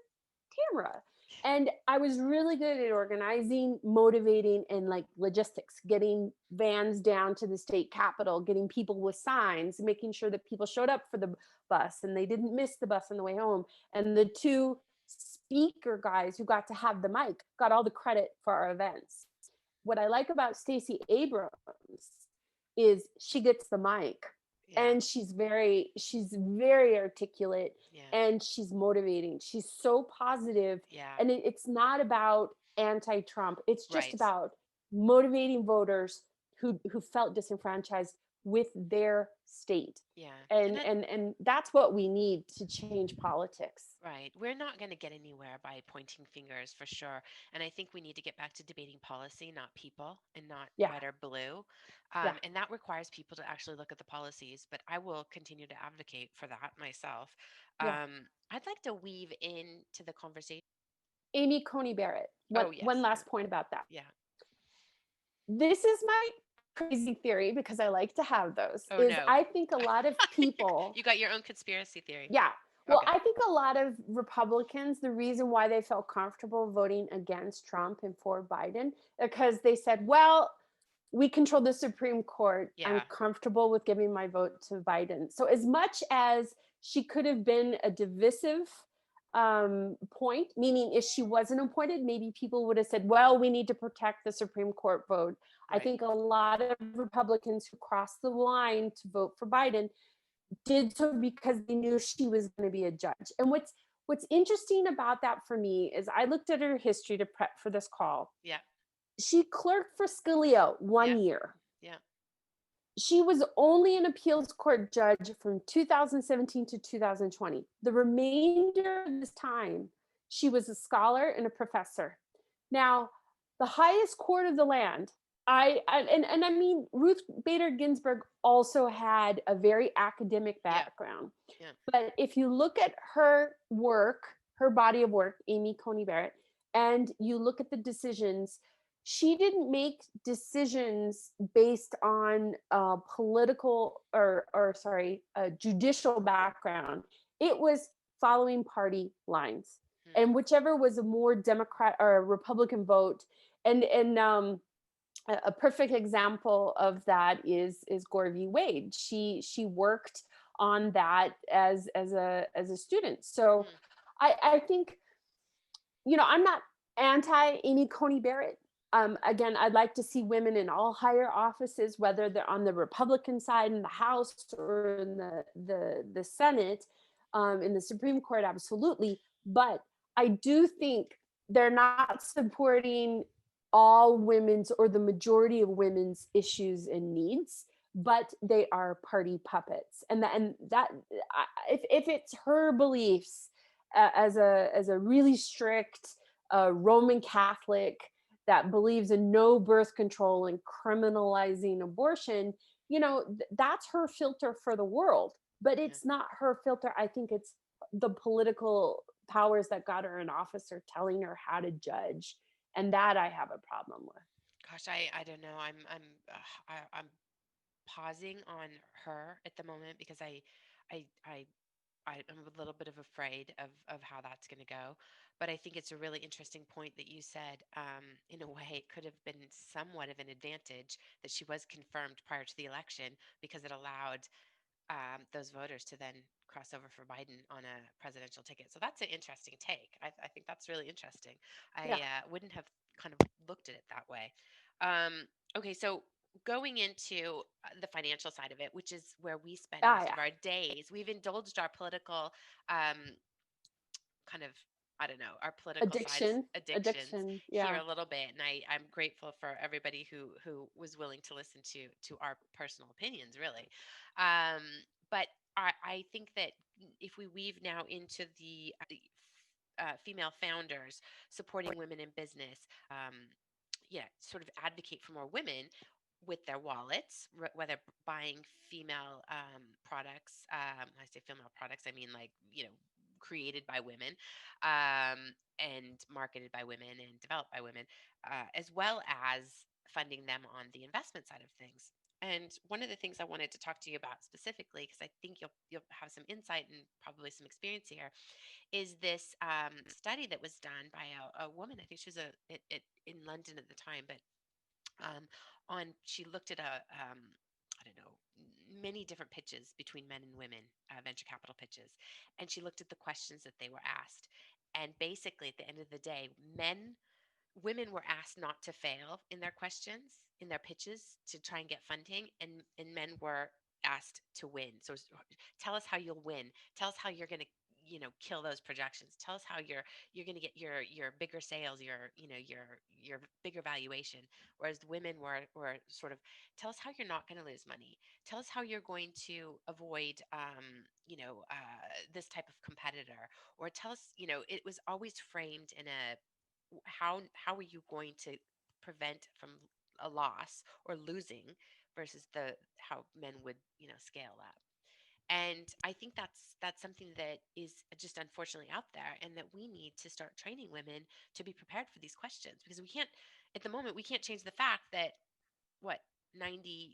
Tamara. And I was really good at organizing, motivating, and like logistics, getting vans down to the state capitol, getting people with signs, making sure that people showed up for the bus and they didn't miss the bus on the way home. And the two speaker guys who got to have the mic got all the credit for our events. What I like about Stacey Abrams is she gets the mic, Yeah, and she's very articulate, yeah, and she's motivating. She's so positive, yeah. and it's not about anti-Trump. It's just Right. about motivating voters who felt disenfranchised with their state. Yeah. And And that's what we need to change politics. right. We're not going to get anywhere by pointing fingers for sure. And I think we need to get back to debating policy, not people, and not Yeah. red or blue. Yeah. And that requires people to actually look at the policies. But I will continue to advocate for that myself. Yeah. I'd like to weave into the conversation. Amy Coney Barrett. Oh, One yes. Yeah. last point about that. Yeah. This is my crazy theory because I like to have those. Oh, Is no. I think a lot of people, You got your own conspiracy theory. yeah. Well, Okay. I think a lot of Republicans, the reason why they felt comfortable voting against Trump and for Biden, because they said, well, we control the Supreme Court. I'm Yeah. comfortable with giving my vote to Biden. So, as much as she could have been a divisive point, meaning if she wasn't appointed, maybe people would have said, well, we need to protect the Supreme Court vote. I Right. think a lot of Republicans who crossed the line to vote for Biden did so because they knew she was going to be a judge. And what's interesting about that for me is I looked at her history to prep for this call. Yeah. She clerked for Scalia Yeah. 1 year. Yeah. She was only an appeals court judge from 2017 to 2020. The remainder of this time, she was a scholar and a professor. Now, the highest court of the land, and I mean, Ruth Bader Ginsburg also had a very academic Yeah. background. Yeah. But if you look at her work, her body of work, Amy Coney Barrett, and you look at the decisions, she didn't make decisions based on political or sorry, judicial background. It was following party lines, Hmm. and whichever was a more Democrat or a Republican vote. And a perfect example of that is Gore v. Wade. She worked on that as a student. So Hmm. I think, I'm not anti Amy Coney Barrett. Again, I'd like to see women in all higher offices, whether they're on the Republican side in the House or in the Senate, in the Supreme Court, absolutely. But I do think they're not supporting all women's or the majority of women's issues and needs, but they are party puppets. And that if it's her beliefs, as a really strict Roman Catholic that believes in no birth control and criminalizing abortion, that's her filter for the world. But Yeah. it's not her filter. I think it's the political powers that got her in office are telling her how to judge, and that I have a problem with. Gosh, I don't know. I'm pausing on her at the moment because I I I'm a little bit of afraid of how that's going to go. But I think it's a really interesting point that you said. In a way, it could have been somewhat of an advantage that she was confirmed prior to the election because it allowed those voters to then cross over for Biden on a presidential ticket. So that's an interesting take. I think that's really interesting. I Yeah. wouldn't have kind of looked at it that way. Okay, so going into the financial side of it, which is where we spend Ah, most yeah. of our days, we've indulged our political kind of I don't know, our political sides Addiction, addictions addiction. here Yeah. a little bit. And I'm grateful for everybody who was willing to listen to our personal opinions, really. Um, but I think that if we weave now into the female founders supporting women in business, yeah, sort of advocate for more women with their wallets, whether buying female products. When I say female products, I mean like, created by women, and marketed by women and developed by women, as well as funding them on the investment side of things. And one of the things I wanted to talk to you about specifically, because I think you'll have some insight and probably some experience here, is this study that was done by a woman. I think she was in London at the time, but um, on she looked at I don't know, many different pitches between men and women, venture capital pitches, and she looked at the questions that they were asked. And basically, at the end of the day, women were asked not to fail in their questions, in their pitches to try and get funding, and men were asked to win. So tell us how you'll win. Tell us how you're going to kill those projections. Tell us how you're going to get your bigger sales, your bigger valuation. Whereas the women were sort of, tell us how you're not going to lose money. Tell us how you're going to avoid this type of competitor. Or tell us, it was always framed in a, how are you going to prevent from a loss or losing, versus the how men would scale up. And I think that's something that is just unfortunately out there, and that we need to start training women to be prepared for these questions, because we can't, at the moment, we can't change the fact that what, 97%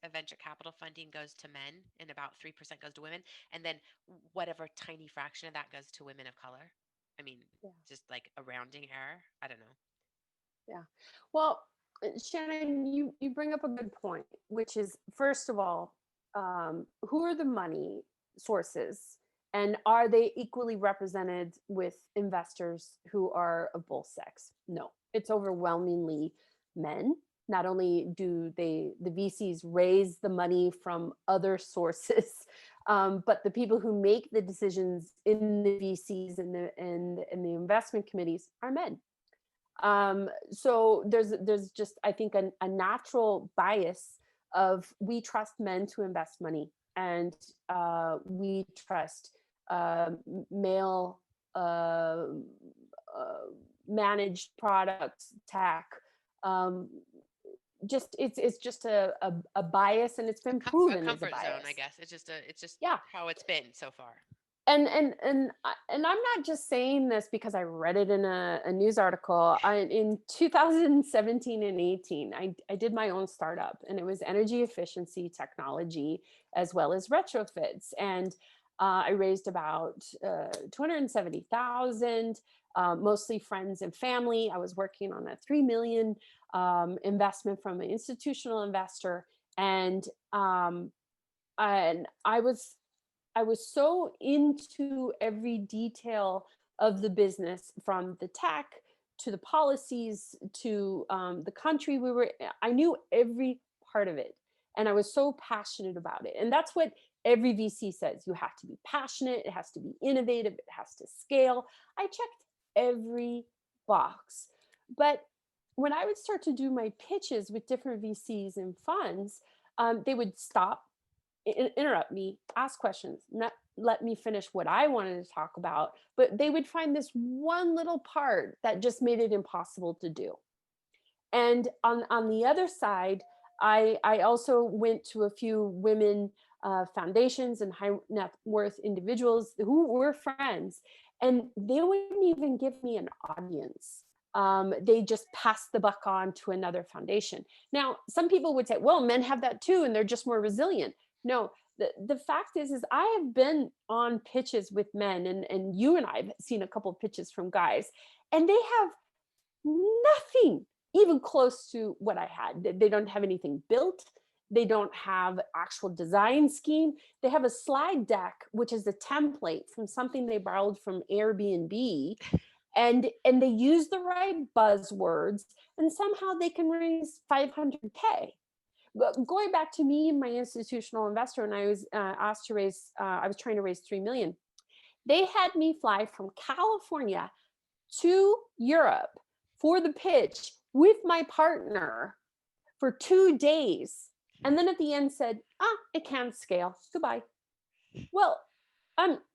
of venture capital funding goes to men and about 3% goes to women, and then whatever tiny fraction of that goes to women of color. I mean, Yeah. just like a rounding error. I don't know. Yeah. Well, Shannon, you bring up a good point, which is, first of all, who are the money sources, and are they equally represented with investors who are of both sex? No, it's overwhelmingly men. Not only do the VCs raise the money from other sources, but the people who make the decisions in the VCs and the investment committees are men. So there's just, I think, a natural bias of, we trust men to invest money, and we trust male uh, managed products, tech. Um, just it's just a bias, and it's been A proven as a comfort zone, I bias. guess. It's just Yeah. how it's been so far. And I'm not just saying this because I read it in a news article. In 2017 and 18, I did my own startup, and it was energy efficiency technology as well as retrofits. And I raised about 270,000, mostly friends and family. I was working on a 3 million investment from an institutional investor, and and I was so into every detail of the business, from the tech to the policies to the country we were. I knew every part of it, and I was so passionate about it. And that's what every VC says: you have to be passionate, it has to be innovative, it has to scale. I checked every box, but when I would start to do my pitches with different VCs and funds, they would stop, interrupt me, ask questions, not let me finish what I wanted to talk about, but they would find this one little part that just made it impossible to do. And on the other side, I also went to a few women foundations and high net worth individuals who were friends, and they wouldn't even give me an audience. They just passed the buck on to another foundation. Now, some people would say, well, men have that too, and they're just more resilient. No, the fact is I have been on pitches with men, and you and I have seen a couple of pitches from guys, and they have nothing even close to what I had. They don't have anything built. They don't have actual design scheme. They have a slide deck, which is a template from something they borrowed from Airbnb, and they use the right buzzwords, and somehow they can raise 500K. But going back to me, my institutional investor, and I was asked to raise, I was trying to raise 3 million. They had me fly from California to Europe for the pitch with my partner for 2 days. And then at the end said, it can't scale. Goodbye. Well,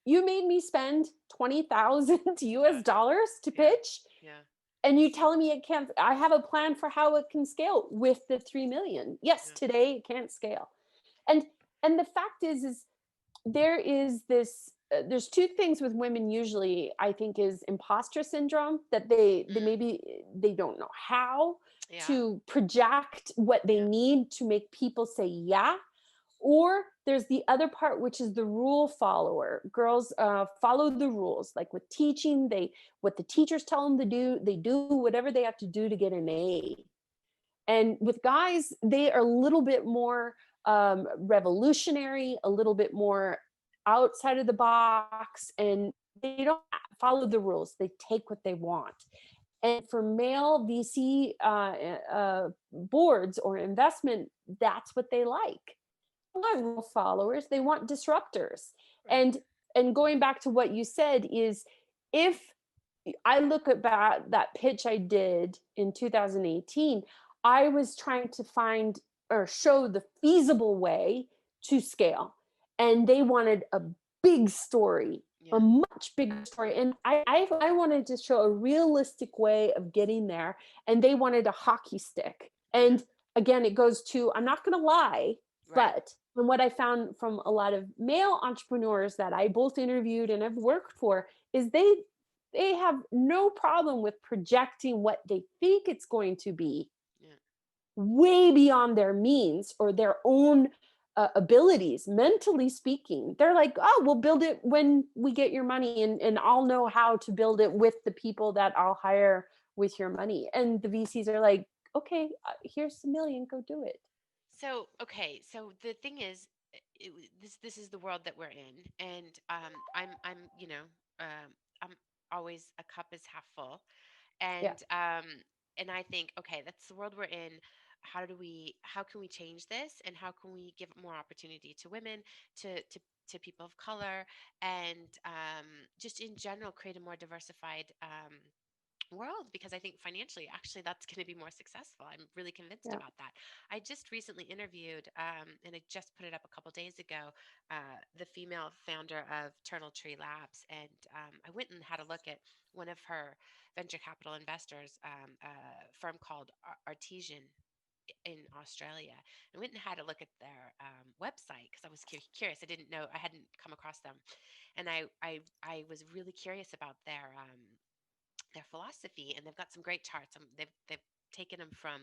you made me spend 20,000 US Yeah, dollars to yeah, pitch, yeah, and you telling me it can't. I have a plan for how it can scale with the 3 million. Yes, yeah. today it can't scale. And and the fact is there is this there's two things with women usually I think is imposter syndrome, that they Mm, maybe they don't know how yeah, to project what they yeah, need to make people say yeah, or there's the other part, which is the rule follower. Girls follow the rules, like with teaching, they what the teachers tell them to do, they do whatever they have to do to get an A. And with guys, they are a little bit more revolutionary, a little bit more outside of the box, and they don't follow the rules. They take what they want. And for male VC boards or investment, that's what they like. They want rule followers. They want disruptors. right. And going back to what you said is, if I look at that pitch I did in 2018, I was trying to find or show the feasible way to scale. And they wanted a big story, a Yeah, much bigger story. And I wanted to show a realistic way of getting there. And they wanted a hockey stick. yeah, And again, it goes to, I'm not going to lie, right. but from what I found from a lot of male entrepreneurs that I both interviewed and have worked for, is they have no problem with projecting what they think it's going to be Yeah. way beyond their means or their own abilities, mentally speaking. They're like, oh, we'll build it when we get your money, and I'll know how to build it with the people that I'll hire with your money. And the VCs are like, okay, here's a million, go do it. So, okay, so the thing is, this is the world that we're in, and I'm always a cup is half full, Yeah, and I think, okay, that's the world we're in. How can we change this, and how can we give more opportunity to women, to to to people of color, and just in general create a more diversified world, because I think financially, actually, that's going to be more successful. I'm really convinced yeah, about that. I just recently interviewed, and I just put it up a couple days ago, the female founder of Turtle Tree Labs, and I went and had a look at one of her venture capital investors, a firm called Artesian in Australia. I went and had a look at their website because I was curious. I didn't know, I hadn't come across them, and I was really curious about their philosophy, and they've got some great charts. They've taken them from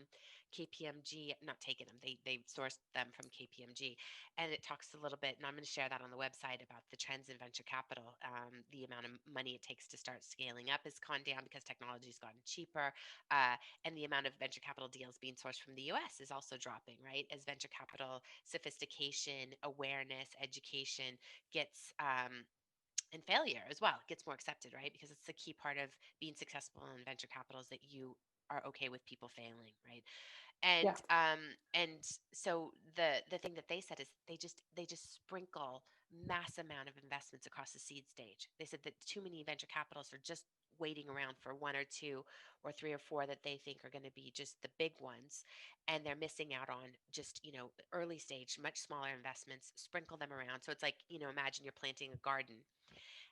KPMG, not taken them, they sourced them from KPMG, and it talks a little bit, and I'm going to share that on the website, about the trends in venture capital. The amount of money it takes to start scaling up has gone down because technology's gotten cheaper, and the amount of venture capital deals being sourced from the US is also dropping, right? As venture capital sophistication, awareness, education gets and failure as well gets more accepted, right? Because it's a key part of being successful in venture capital is that you are okay with people failing, right? yeah, And so the thing that they said is they just sprinkle mass amount of investments across the seed stage. They said that too many venture capitalists are just waiting around for one or two or three or four that they think are going to be just the big ones, and they're missing out on just, early stage, much smaller investments. Sprinkle them around, so it's like, imagine you're planting a garden,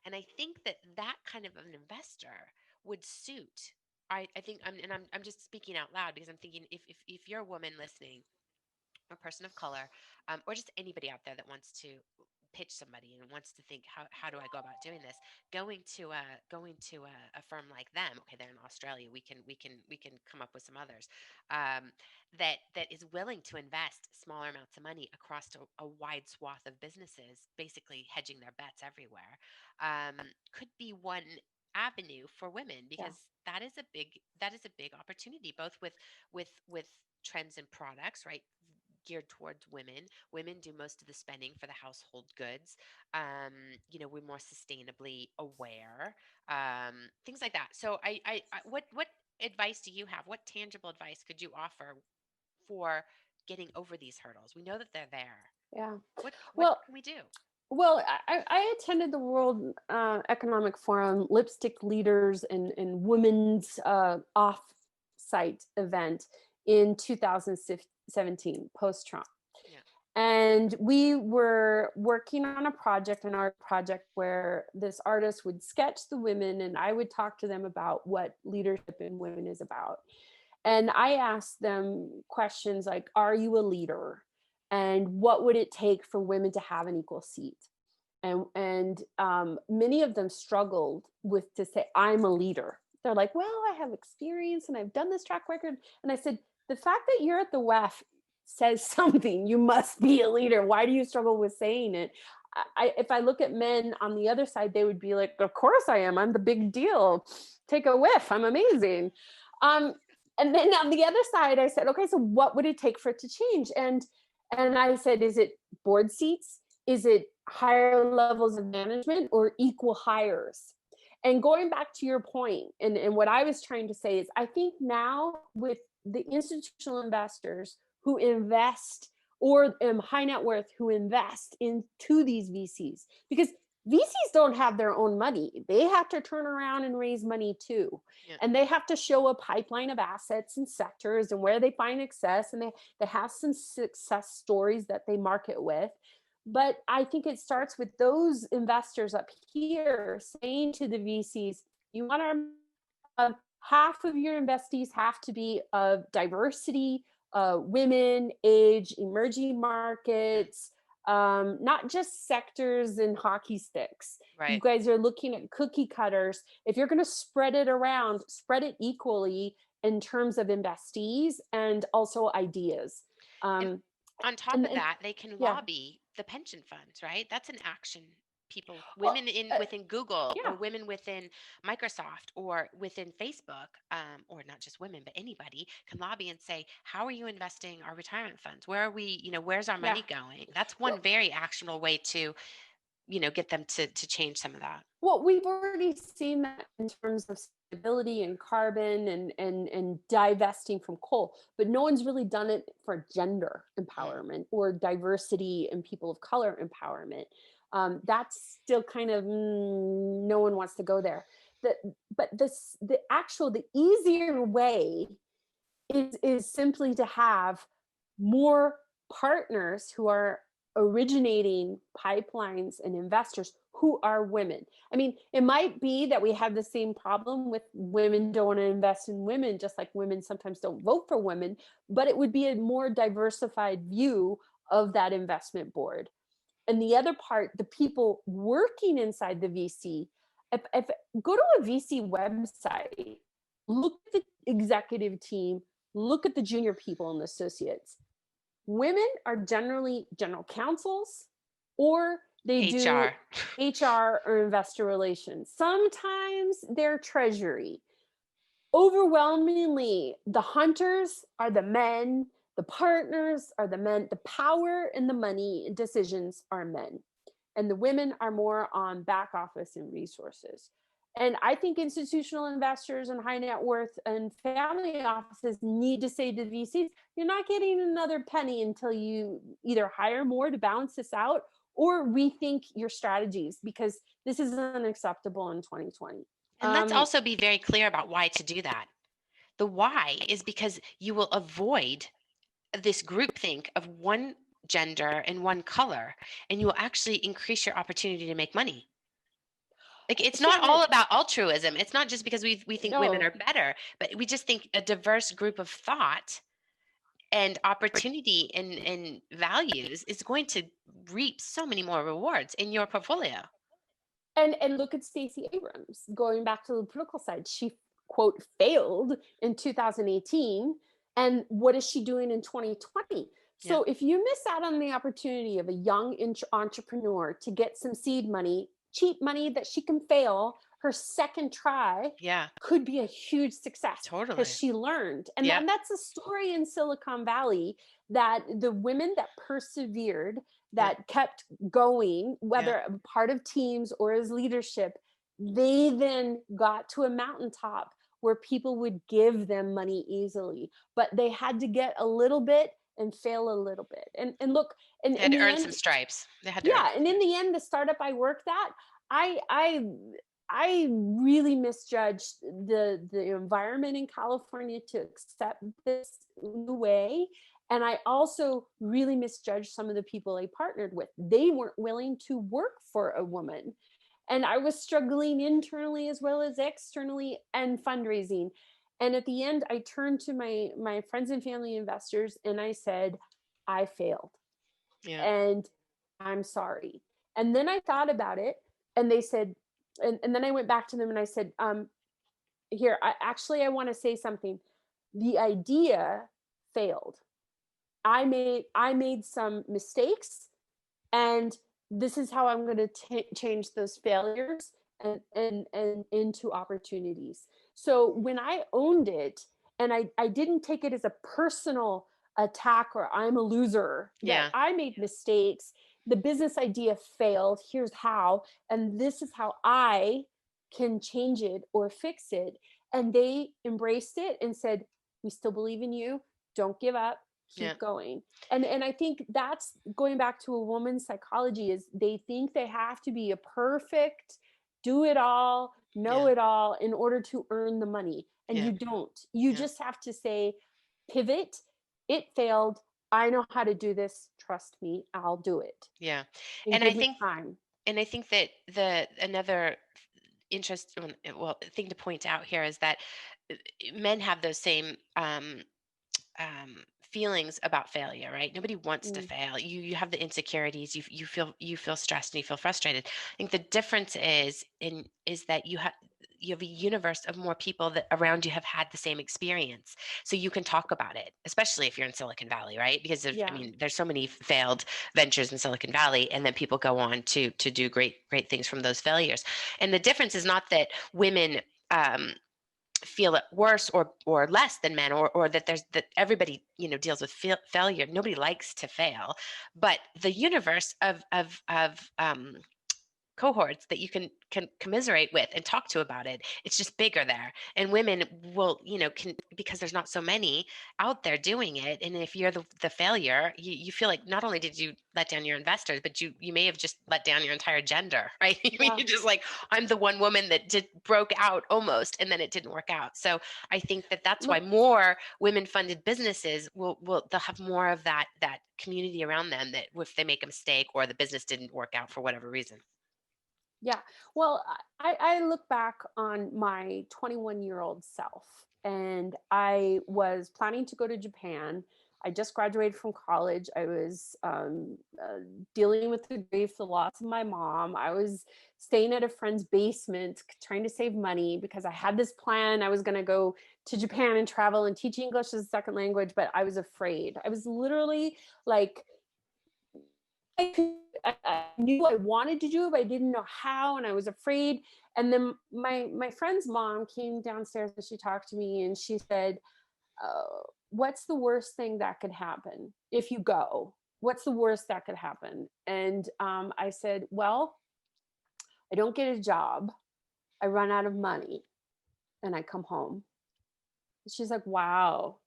and I think that that kind of an investor would suit. I think I'm just speaking out loud because I'm thinking, if you're a woman listening, a person of color, or just anybody out there that wants to pitch somebody and wants to think, how do I go about doing this? Going to a firm like them. Okay, they're in Australia. We can come up with some others, um, that is willing to invest smaller amounts of money across a wide swath of businesses, basically hedging their bets everywhere. Could be one avenue for women, yeah, because that is a big opportunity, both with trends and products, right, geared towards women. Women do most of the spending for the household goods. We're more sustainably aware, things like that. So, what advice do you have? What tangible advice could you offer for getting over these hurdles? We know that they're there. yeah. What Well, can we do? Well, I attended the World Economic Forum Lipstick Leaders and Women's off-site event in 2017, post-Trump. Yeah. And we were working on a project, an art project, where this artist would sketch the women and I would talk to them about what leadership in women is about. And I asked them questions like, are you a leader? And what would it take for women to have an equal seat? And many of them struggled with to say, I'm a leader. They're like, well, I have experience and I've done this track record. And I said, the fact that you're at the WEF says something. You must be a leader. Why do you struggle with saying it? If I look at men on the other side, they would be like, of course I am. I'm the big deal. Take a whiff. I'm amazing. Um, and then on the other side, I said, okay, so what would it take for it to change? And I said, is it board seats? Is it higher levels of management or equal hires? And going back to your point, and what I was trying to say is, I think now with the institutional investors who invest, or high net worth who invest into these VCs, because VCs don't have their own money. They have to turn around and raise money too. Yeah. And they have to show a pipeline of assets and sectors and where they find success. And they have some success stories that they market with. But I think it starts with those investors up here saying to the VCs, you want our half of your investees have to be of diversity, women, age, emerging Yeah. markets, not just sectors and hockey sticks. You Right. guys are looking at cookie cutters. If you're going to spread it around, spread it equally in terms of investees and also ideas. And Um, on top of and that, they can yeah, lobby the pension funds, right? That's an action. People, well, women in uh, within Google or yeah. women within Microsoft or within Facebook, or not just women, but anybody can lobby and say, "How are you investing our retirement funds? Where are we? Where's our Yeah. money going?" That's one Well, very actionable way to, get them to change some of that. well, we've already seen that in terms of stability and carbon and divesting from coal, but no one's really done it for gender Mm. empowerment or diversity and people of color empowerment. That's still kind of no one wants to go there. The, but the easier way is simply to have more partners who are originating pipelines and investors who are women. I mean, it might be that we have the same problem with women don't want to invest in women, just like women sometimes don't vote for women, but it would be a more diversified view of that investment board. And the other part, the people working inside the VC, if go to a VC website, look at the executive team, look at the junior people and associates. Women are generally general counsels or they do HR. HR or investor relations. Sometimes they're treasury. Overwhelmingly, the hunters are the men, the partners are the men, the power and the money and decisions are men. And the women are more on back office and resources. And I think institutional investors and high net worth and family offices need to say to VCs, you're not getting another penny until you either hire more to balance this out or rethink your strategies, because this is unacceptable in 2020. And let's Um, also be very clear about why to do that. The why is because you will avoid this groupthink of one gender and one color, and you will actually increase your opportunity to make money. Like, it's not Shannon, all about altruism. It's not just because we think women no, are better, but we just think a diverse group of thought and opportunity and values is going to reap so many more rewards in your portfolio. and look at Stacey Abrams. Going back to the political side, she quote failed in 2018, and what is she doing in 2020? Yeah. So if you miss out on the opportunity of a young entrepreneur to get some seed money, cheap money that she can fail, her second try Yeah. could be a huge success because Totally. she learned. And Yep. that's a story in Silicon Valley, that the women that persevered, Yep. that kept going, Yep. whether part of teams or as leadership, they then got to a mountaintop where people would give them money easily. But they had to get a little bit and fail a little bit. And look, and They had in to the earn some end, stripes. They had to earn yeah, some and in stripes. the end, the startup I worked at, I I I really misjudged the environment in California to accept this new way. And I also really misjudged some of the people I partnered with. They weren't willing to work for a woman. And I was struggling internally as well as externally and fundraising. And at the end, I turned to my friends and family investors and I said, I failed Yeah. and I'm sorry. And then I thought about it and they said, and then I went back to them and I said, here, I want to say something. The idea failed. I made some mistakes, and this is how I'm going to change those failures and into opportunities. So when I owned it, and I didn't take it as a personal attack or I'm a loser, that Yeah. I made mistakes, the business idea failed, here's how, and this is how I can change it or fix it. And they embraced it and said, we still believe in you, don't give up, Yeah. keep going. And I think that's going back to a woman's psychology, is they think they have to be a perfect, do it all, know Yeah. it all in order to earn the money. And Yeah. you don't. You Yeah. just have to say, pivot, it failed, I know how to do this, trust me, I'll do it, Yeah. and And I give me think time. and I think that the another interest well thing to point out here is that uh, men have those same feelings about failure, right? Nobody wants to Mm, fail. You have the insecurities. You feel stressed and you feel frustrated. I think the difference is that you have a universe of more people that around you have had the same experience, so you can talk about it, especially if you're in Silicon Valley, right? Because I yeah. mean, there's so many failed ventures in Silicon Valley, and then people go on to do great things from those failures. And the difference is not that women um, feel it worse or less than men, or that there's that everybody deals with failure. Nobody likes to fail, but the universe of cohorts that you can commiserate with and talk to about it, it's just bigger there. And women will, can, because there's not so many out there doing it. And if you're the failure, you feel like not only did you let down your investors, but you may have just let down your entire gender, right? I mean, Yeah. you're just like, I'm the one woman that did broke out almost, and then it didn't work out. So I think that's why Look, more women funded businesses they'll have more of that community around them, that if they make a mistake or the business didn't work out for whatever reason. yeah. Well, I look back on my 21-year-old self, and I was planning to go to Japan. I just graduated from college. I was dealing with the grief, the loss of my mom. I was staying at a friend's basement, trying to save money because I had this plan. I was going to go to Japan and travel and teach English as a second language, but I was afraid. I was literally like, I knew I wanted to do it, but I didn't know how, and I was afraid. And then my friend's mom came downstairs and she talked to me and she said, "What's the worst thing that could happen if you go? What's the worst that could happen?" And I said, "Well, I don't get a job, I run out of money, and I come home." She's like, "Wow,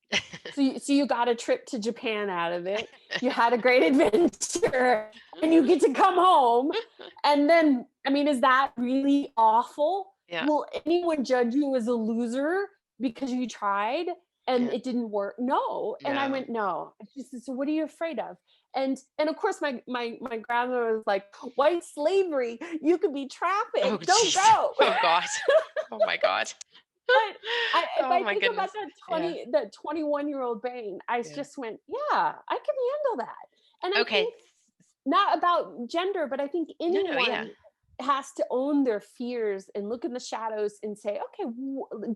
so you got a trip to Japan out of it. You had a great adventure and you get to come home. And then, I mean, is that really awful? Yeah. Will anyone judge you as a loser because you tried and Yeah. it didn't work? No." And I No. went, "No." She said, "So what are you afraid of?" And of course my grandmother was like, "White slavery, you could be Oh, trafficked. Don't jeez. go." Oh, God. Oh, my God. But if Oh, I my think about goodness. Yeah. that 21-year-old brain, I Yeah. just went, yeah, I can handle that. And I Okay. think not about gender, but I think No, no. Yeah. anyone has to own their fears and look in the shadows and say, okay,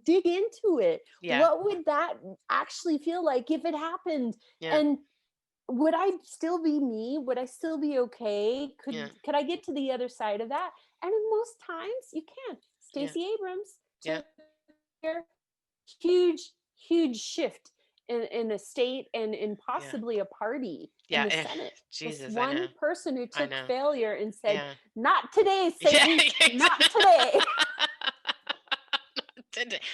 dig into it. Yeah. What would that actually feel like if it happened? Yeah. And would I still be me? Would I still be okay? Yeah. Could I get to the other side of that? And in most times you can't. Yeah. Stacey Abrams Yeah. took huge, huge shift in a state and in Yeah. possibly a party in Yeah. the Senate. This Jesus, I know. one person who I took know. failure and said, Yeah. "Not today, Yeah. Satan, not today."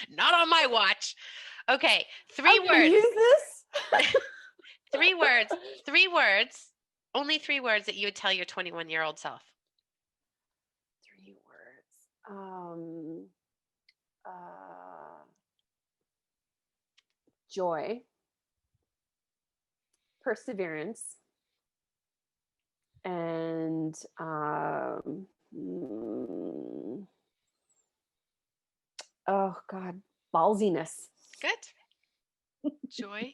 Not on my watch. Okay. I'm Three going to words. use this. Three words. Three words. Only three words that you would tell your 21-year-old self. Three words. Joy, perseverance, and oh God, ballsiness. Good. Joy,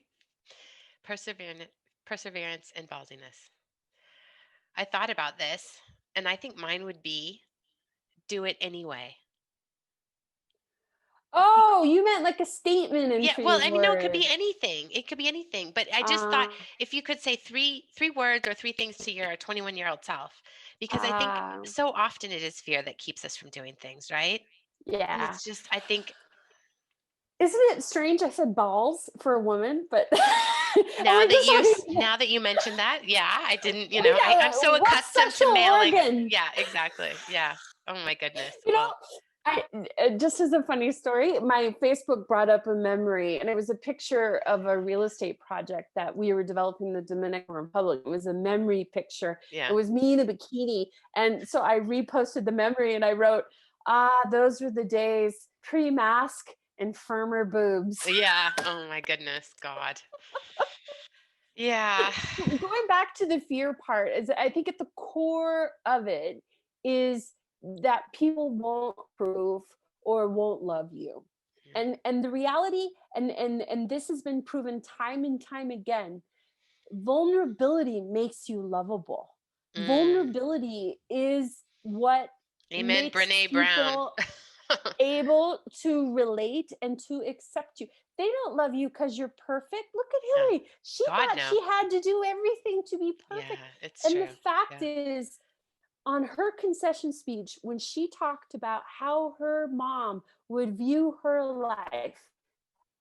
perseverance, and ballsiness. I thought about this, and I think mine would be do it anyway. Oh, you meant like a statement in Yeah, well, three I mean, no, it could be words. anything. It could be anything. But I just thought if you could say three words or three things to your 21-year-old self, because I think uh, so often it is fear that keeps us from doing things, right? And yeah. it's just, I think Isn't it strange I said balls for a woman, but I'm like, this now that you mentioned that, yeah, I didn't, we I'm so what accustomed to sexual mailing. organ? Yeah, exactly. Yeah. Oh my goodness. You know, Well, I just as a funny story, my Facebook brought up a memory, and it was a picture of a real estate project that we were developing in the Dominican Republic. It was a memory picture. It yeah. was me in a bikini, and so I reposted the memory, and I wrote, those were the days pre-mask and firmer boobs." Yeah. Oh my goodness. God. Yeah. Going back to the fear part, is I think at the core of it is that people won't approve or won't love you. Yeah. And the reality, and this has been proven time and time again, vulnerability makes you lovable. Mm. Vulnerability is what Amen, makes Brene Brown. people able to relate and to accept you. They don't love you because you're perfect. Look at No. Hillary. She God, thought no. she had to do everything to be perfect. Yeah, it's And the true. fact Yeah. is, on her concession speech, when she talked about how her mom would view her life,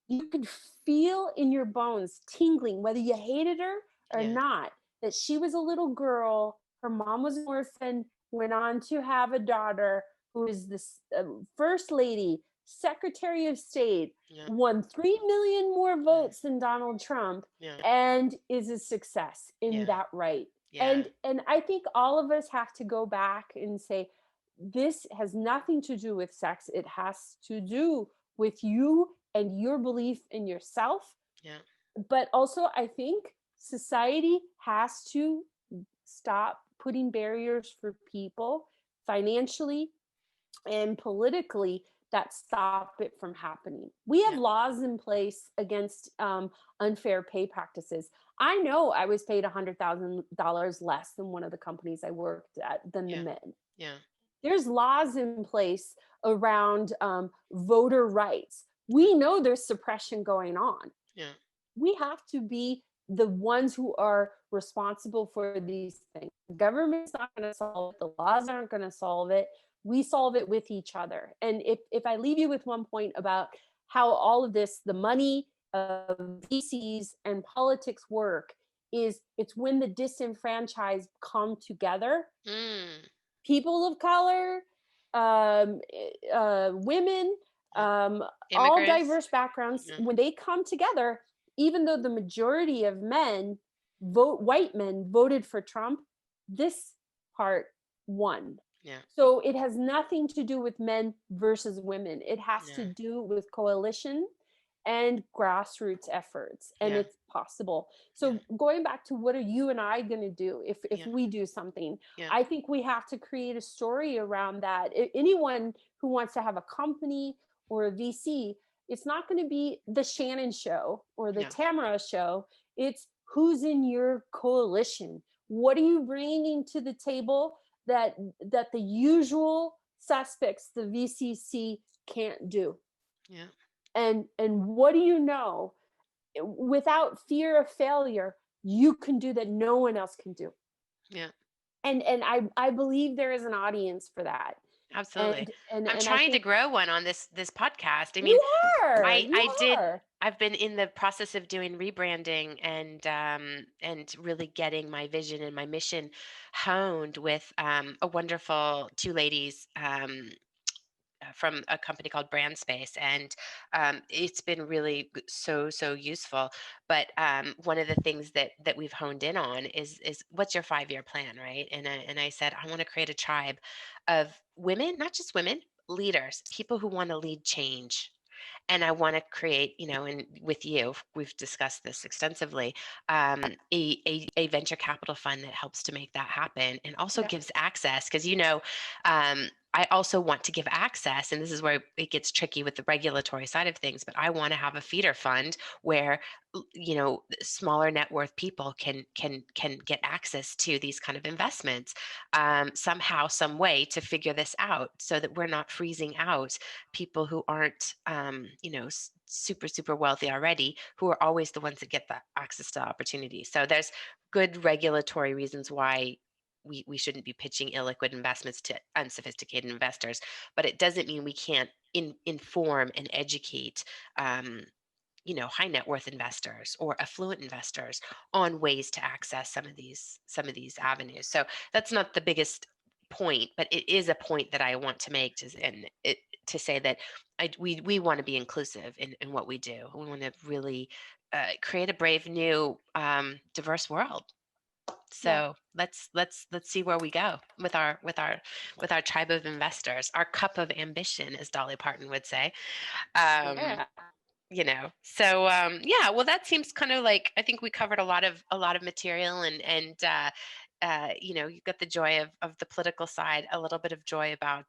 you could feel in your bones tingling, whether you hated her or Yeah. not, that she was a little girl. Her mom was an orphan, went on to have a daughter who is this first lady, secretary of state, Yeah. won 3 million more Yeah. votes than Donald Trump, Yeah. and is a success in Yeah. that right. Yeah. And I think all of us have to go back and say, this has nothing to do with sex. It has to do with you and your belief in yourself. Yeah. But also, I think society has to stop putting barriers for people financially and politically that stop it from happening. We have Yeah. laws in place against unfair pay practices. I know I was paid $100,000 less than one of the companies I worked at than the Yeah. men. Yeah. There's laws in place around voter rights. We know there's suppression going on. Yeah. We have to be the ones who are responsible for these things. The government's not going to solve it. The laws aren't going to solve it. We solve it with each other. And if I leave you with one point about how all of this, the money of VCs and politics work, is it's when the disenfranchised come together, Mm. people of color, women, Yeah. all Immigrants. diverse backgrounds, Yeah. when they come together, even though the majority of white men voted for Trump, this part won. Yeah. So it has nothing to do with men versus women. It has to Yeah. do with coalition and grassroots efforts, and Yeah. it's possible. Yeah. So going back to what are you and I going to do if Yeah. we do something, Yeah. I think we have to create a story around that. Anyone who wants to have a company or a VC, it's not going to be the Shannon show or the No. Tamara show. It's who's in your coalition. What are you bringing to the table that the usual suspects, the VCC, can't do? Yeah. And what do you know? Without fear of failure, you can do that no one else can do. Yeah. And I believe there is an audience for that. Absolutely. And I'm and I trying to think grow one on this podcast. I mean, you are. You I did. are. I've been in the process of doing rebranding and really getting my vision and my mission honed with a wonderful two ladies, from a company called Brand Space, and it's been really so useful. But one of the things that we've honed in on is what's your 5-year plan, right? And I said I want to create a tribe of women, not just women, leaders, people who want to lead change. And I want to create, and with you, we've discussed this extensively, a venture capital fund that helps to make that happen and also Yeah. gives access. Because, I also want to give access, and this is where it gets tricky with the regulatory side of things, but I want to have a feeder fund where smaller net worth people can get access to these kind of investments, somehow, some way to figure this out so that we're not freezing out people who aren't, super wealthy already, who are always the ones that get the access to opportunity. So there's good regulatory reasons why we shouldn't be pitching illiquid investments to unsophisticated investors, but it doesn't mean we can't inform and educate, high net worth investors or affluent investors on ways to access some of these avenues. So that's not the biggest point, but it is a point that I want to make, to say that we want to be inclusive in what we do. We want to really create a brave new, diverse world. Yeah. So let's see where we go with our tribe of investors, our cup of ambition, as Dolly Parton would say. Um, Yeah. so yeah, well, that seems kind of like, I think we covered a lot of material, and you've got the joy of the political side, a little bit of joy about,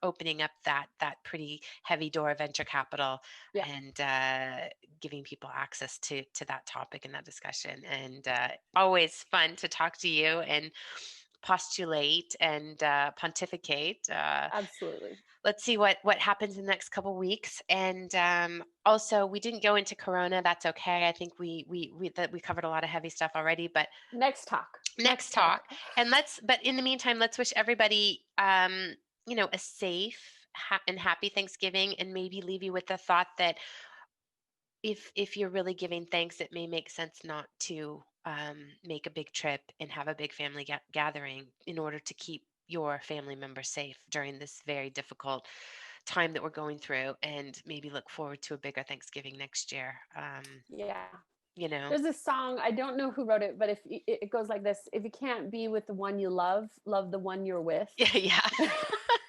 opening up that pretty heavy door of venture capital, Yeah. and giving people access to that topic and that discussion. And always fun to talk to you and postulate and pontificate. Absolutely. Let's see what happens in the next couple weeks. And also, we didn't go into Corona. That's okay. I think we covered a lot of heavy stuff already. But Next talk. next Next talk. talk, and but in the meantime, let's wish everybody, a safe and happy Thanksgiving, and maybe leave you with the thought that if you're really giving thanks, it may make sense not to make a big trip and have a big family gathering in order to keep your family members safe during this very difficult time that we're going through, and maybe look forward to a bigger Thanksgiving next year. Yeah. You know, There's a song, I don't know who wrote it, but if it goes like this: if you can't be with the one you love, love the one you're with. yeah, yeah,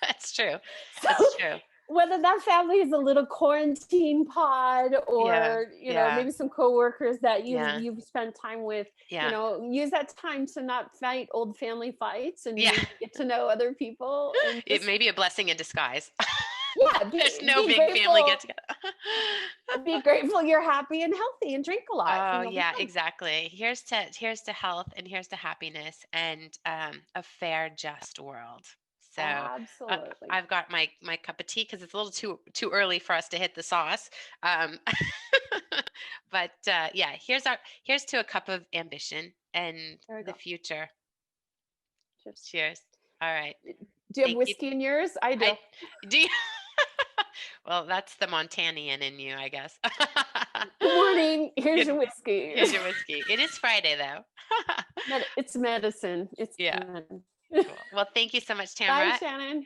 that's true. So That's true. whether that family is a little quarantine pod, Yeah, or yeah, maybe some coworkers that yeah, you've spent time with, yeah, use that time to not fight old family fights and yeah. maybe get to know other people, and It just, may be a blessing in disguise. yeah, There's no be big family grateful. get together. Be grateful you're happy and healthy and drink a lot, Oh and you'll be yeah, fine. exactly. Here's to health, and here's to happiness, and a fair, just world. So Absolutely. I've got my cup of tea because it's a little too early for us to hit the sauce. Um, but yeah, here's to a cup of ambition and There we the go. future. Cheers. Cheers. All right. Do you have Thank you. whiskey in yours? I do. I do. Well, that's the Montanian in you, I guess. Good morning. Here's your Good. whiskey. Here's your whiskey. It is Friday, though. It's medicine. It's Yeah. medicine. Cool. Well, thank you so much, Bye, Tamara. Shannon.